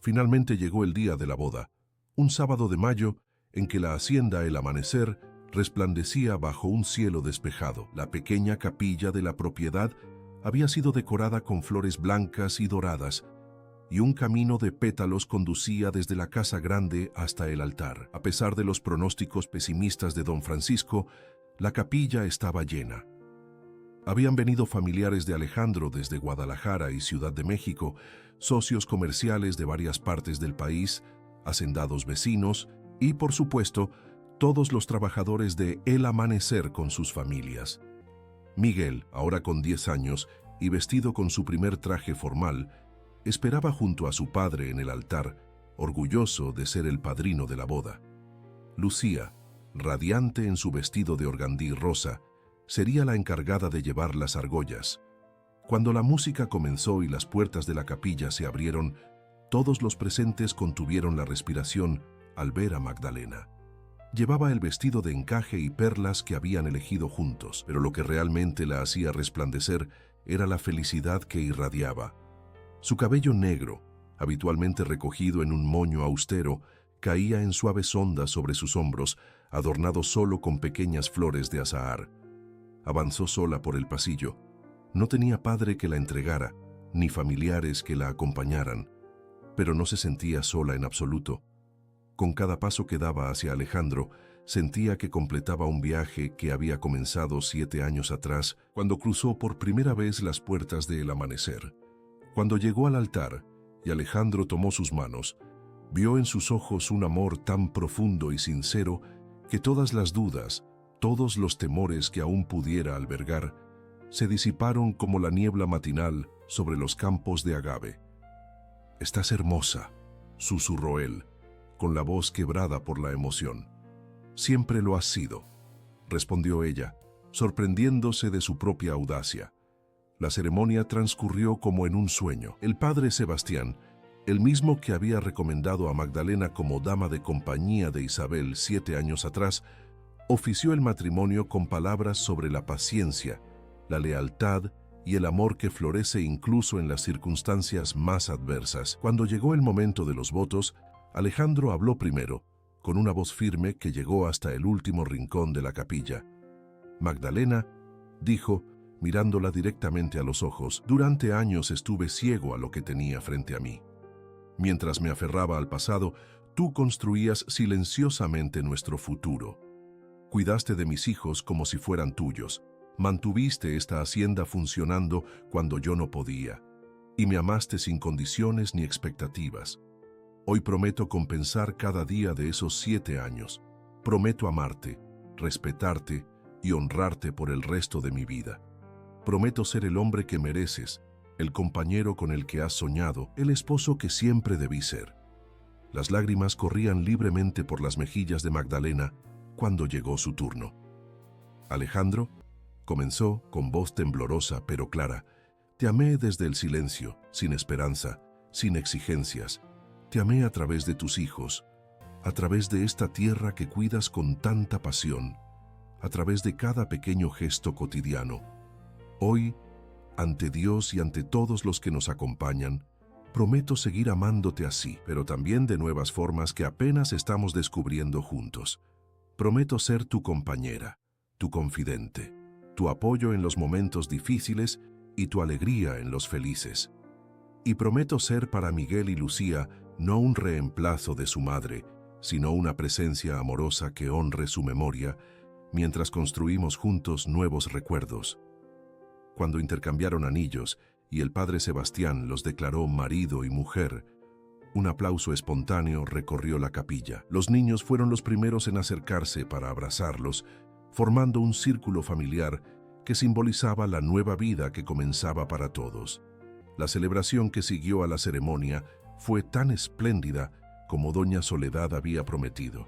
[SPEAKER 1] Finalmente llegó el día de la boda, un sábado de mayo en que la hacienda El Amanecer resplandecía bajo un cielo despejado. La pequeña capilla de la propiedad había sido decorada con flores blancas y doradas, y un camino de pétalos conducía desde la casa grande hasta el altar. A pesar de los pronósticos pesimistas de don Francisco, la capilla estaba llena. Habían venido familiares de Alejandro desde Guadalajara y Ciudad de México, socios comerciales de varias partes del país, hacendados vecinos y, por supuesto, todos los trabajadores de El Amanecer con sus familias. Miguel, ahora con 10 años y vestido con su primer traje formal, esperaba junto a su padre en el altar, orgulloso de ser el padrino de la boda. Lucía, radiante en su vestido de organdí rosa, sería la encargada de llevar las argollas. Cuando la música comenzó y las puertas de la capilla se abrieron, todos los presentes contuvieron la respiración al ver a Magdalena. Llevaba el vestido de encaje y perlas que habían elegido juntos, pero lo que realmente la hacía resplandecer era la felicidad que irradiaba. Su cabello negro, habitualmente recogido en un moño austero, caía en suaves ondas sobre sus hombros, adornado solo con pequeñas flores de azahar. Avanzó sola por el pasillo. No tenía padre que la entregara, ni familiares que la acompañaran, pero no se sentía sola en absoluto. Con cada paso que daba hacia Alejandro, sentía que completaba un viaje que había comenzado 7 años atrás, cuando cruzó por primera vez las puertas de El Amanecer. Cuando llegó al altar y Alejandro tomó sus manos, vio en sus ojos un amor tan profundo y sincero que todas las dudas, todos los temores que aún pudiera albergar, se disiparon como la niebla matinal sobre los campos de agave. «Estás hermosa», susurró él, con la voz quebrada por la emoción. «Siempre lo has sido», respondió ella, sorprendiéndose de su propia audacia. La ceremonia transcurrió como en un sueño. El padre Sebastián, el mismo que había recomendado a Magdalena como dama de compañía de Isabel 7 años atrás, ofició el matrimonio con palabras sobre la paciencia, la lealtad y el amor que florece incluso en las circunstancias más adversas. Cuando llegó el momento de los votos, Alejandro habló primero, con una voz firme que llegó hasta el último rincón de la capilla. Magdalena dijo, mirándola directamente a los ojos: «Durante años estuve ciego a lo que tenía frente a mí. Mientras me aferraba al pasado, tú construías silenciosamente nuestro futuro. Cuidaste de mis hijos como si fueran tuyos. Mantuviste esta hacienda funcionando cuando yo no podía. Y me amaste sin condiciones ni expectativas. Hoy prometo compensar cada día de esos 7 años. Prometo amarte, respetarte y honrarte por el resto de mi vida. Prometo ser el hombre que mereces, el compañero con el que has soñado, el esposo que siempre debí ser». Las lágrimas corrían libremente por las mejillas de Magdalena cuando llegó su turno. «Alejandro», comenzó con voz temblorosa pero clara, «te amé desde el silencio, sin esperanza, sin exigencias. Te amé a través de tus hijos, a través de esta tierra que cuidas con tanta pasión, a través de cada pequeño gesto cotidiano. Hoy, ante Dios y ante todos los que nos acompañan, prometo seguir amándote así, pero también de nuevas formas que apenas estamos descubriendo juntos. Prometo ser tu compañera, tu confidente, tu apoyo en los momentos difíciles y tu alegría en los felices. Y prometo ser para Miguel y Lucía no un reemplazo de su madre, sino una presencia amorosa que honre su memoria mientras construimos juntos nuevos recuerdos». Cuando intercambiaron anillos y el padre Sebastián los declaró marido y mujer, un aplauso espontáneo recorrió la capilla. Los niños fueron los primeros en acercarse para abrazarlos, formando un círculo familiar que simbolizaba la nueva vida que comenzaba para todos. La celebración que siguió a la ceremonia fue tan espléndida como doña Soledad había prometido.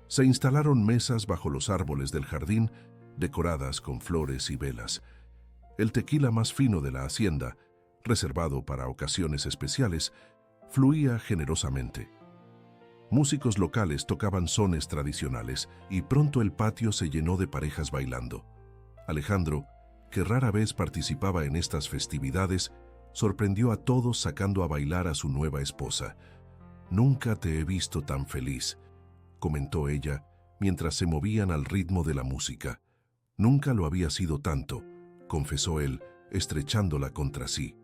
[SPEAKER 1] Se instalaron mesas bajo los árboles del jardín, decoradas con flores y velas. El tequila más fino de la hacienda, reservado para ocasiones especiales, fluía generosamente. Músicos locales tocaban sones tradicionales y pronto el patio se llenó de parejas bailando. Alejandro, que rara vez participaba en estas festividades, sorprendió a todos sacando a bailar a su nueva esposa. «Nunca te he visto tan feliz», comentó ella, mientras se movían al ritmo de la música. «Nunca lo había sido tanto», confesó él, estrechándola contra sí.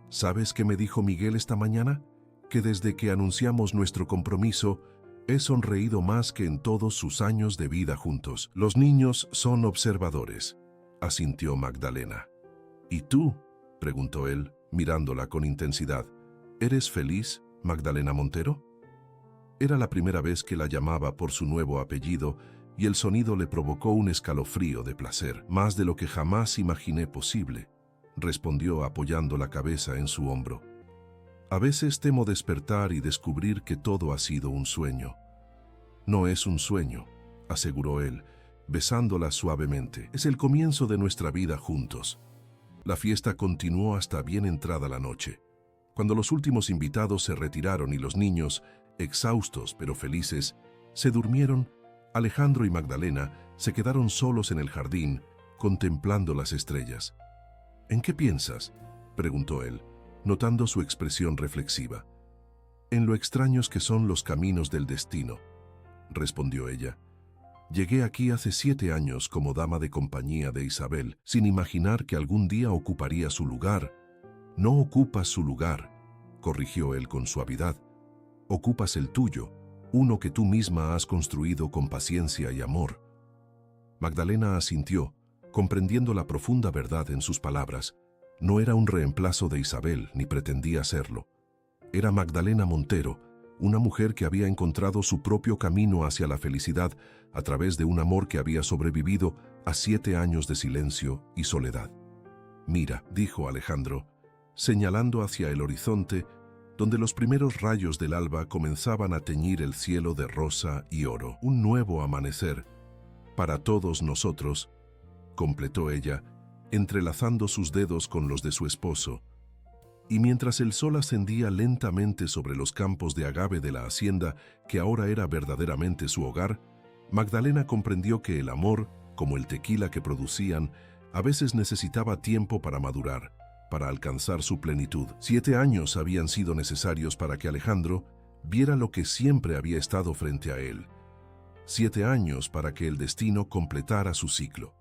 [SPEAKER 1] «¿Sabes qué me dijo Miguel esta mañana? Que desde que anunciamos nuestro compromiso, he sonreído más que en todos sus años de vida juntos». «Los niños son observadores», asintió Magdalena. «¿Y tú?», preguntó él, mirándola con intensidad. «¿Eres feliz, Magdalena Montero?». Era la primera vez que la llamaba por su nuevo apellido y el sonido le provocó un escalofrío de placer, más de lo que jamás imaginé posible, respondió apoyando la cabeza en su hombro. «A veces temo despertar y descubrir que todo ha sido un sueño». «No es un sueño», aseguró él, besándola suavemente. «Es el comienzo de nuestra vida juntos». La fiesta continuó hasta bien entrada la noche. Cuando los últimos invitados se retiraron y los niños, exhaustos pero felices, se durmieron, Alejandro y Magdalena se quedaron solos en el jardín, contemplando las estrellas. «¿En qué piensas?», preguntó él, notando su expresión reflexiva. «En lo extraños que son los caminos del destino», respondió ella. «Llegué aquí hace 7 años como dama de compañía de Isabel, sin imaginar que algún día ocuparía su lugar». «No ocupas su lugar», corrigió él con suavidad. «Ocupas el tuyo, uno que tú misma has construido con paciencia y amor». Magdalena asintió, comprendiendo la profunda verdad en sus palabras. No era un reemplazo de Isabel, ni pretendía serlo. Era Magdalena Montero, una mujer que había encontrado su propio camino hacia la felicidad a través de un amor que había sobrevivido a 7 años de silencio y soledad. «Mira», dijo Alejandro, señalando hacia el horizonte, donde los primeros rayos del alba comenzaban a teñir el cielo de rosa y oro. «Un nuevo amanecer para todos nosotros», completó ella, entrelazando sus dedos con los de su esposo. Y mientras el sol ascendía lentamente sobre los campos de agave de la hacienda, que ahora era verdaderamente su hogar, Magdalena comprendió que el amor, como el tequila que producían, a veces necesitaba tiempo para madurar, para alcanzar su plenitud. 7 años habían sido necesarios para que Alejandro viera lo que siempre había estado frente a él. 7 años para que el destino completara su ciclo.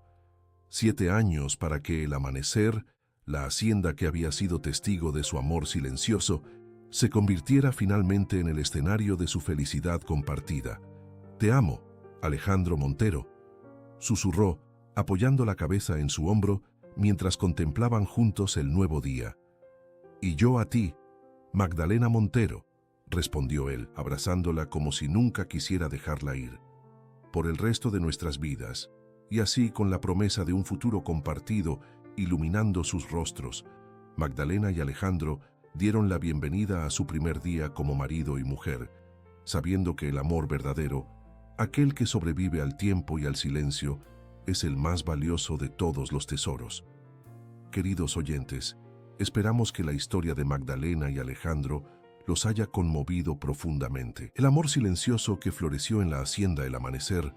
[SPEAKER 1] 7 años para que el amanecer, la hacienda que había sido testigo de su amor silencioso, se convirtiera finalmente en el escenario de su felicidad compartida. «Te amo, Alejandro Montero», susurró, apoyando la cabeza en su hombro mientras contemplaban juntos el nuevo día. «Y yo a ti, Magdalena Montero», respondió él, abrazándola como si nunca quisiera dejarla ir. «Por el resto de nuestras vidas», y así con la promesa de un futuro compartido iluminando sus rostros, Magdalena y Alejandro dieron la bienvenida a su primer día como marido y mujer, sabiendo que el amor verdadero, aquel que sobrevive al tiempo y al silencio, es el más valioso de todos los tesoros. Queridos oyentes, esperamos que la historia de Magdalena y Alejandro los haya conmovido profundamente. El amor silencioso que floreció en la hacienda El Amanecer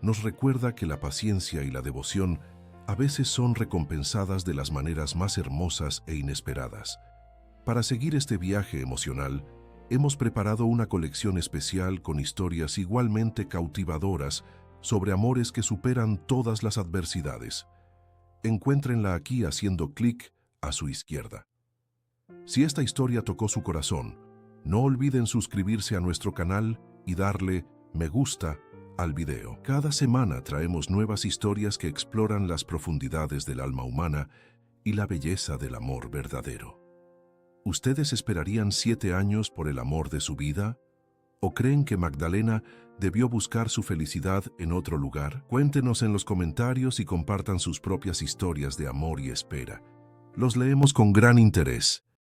[SPEAKER 1] nos recuerda que la paciencia y la devoción a veces son recompensadas de las maneras más hermosas e inesperadas. Para seguir este viaje emocional, hemos preparado una colección especial con historias igualmente cautivadoras sobre amores que superan todas las adversidades. Encuéntrenla aquí haciendo clic a su izquierda. Si esta historia tocó su corazón, no olviden suscribirse a nuestro canal y darle me gusta al video. Cada semana traemos nuevas historias que exploran las profundidades del alma humana y la belleza del amor verdadero. ¿Ustedes esperarían 7 años por el amor de su vida? ¿O creen que Magdalena debió buscar su felicidad en otro lugar? Cuéntenos en los comentarios y compartan sus propias historias de amor y espera. Los leemos con gran interés.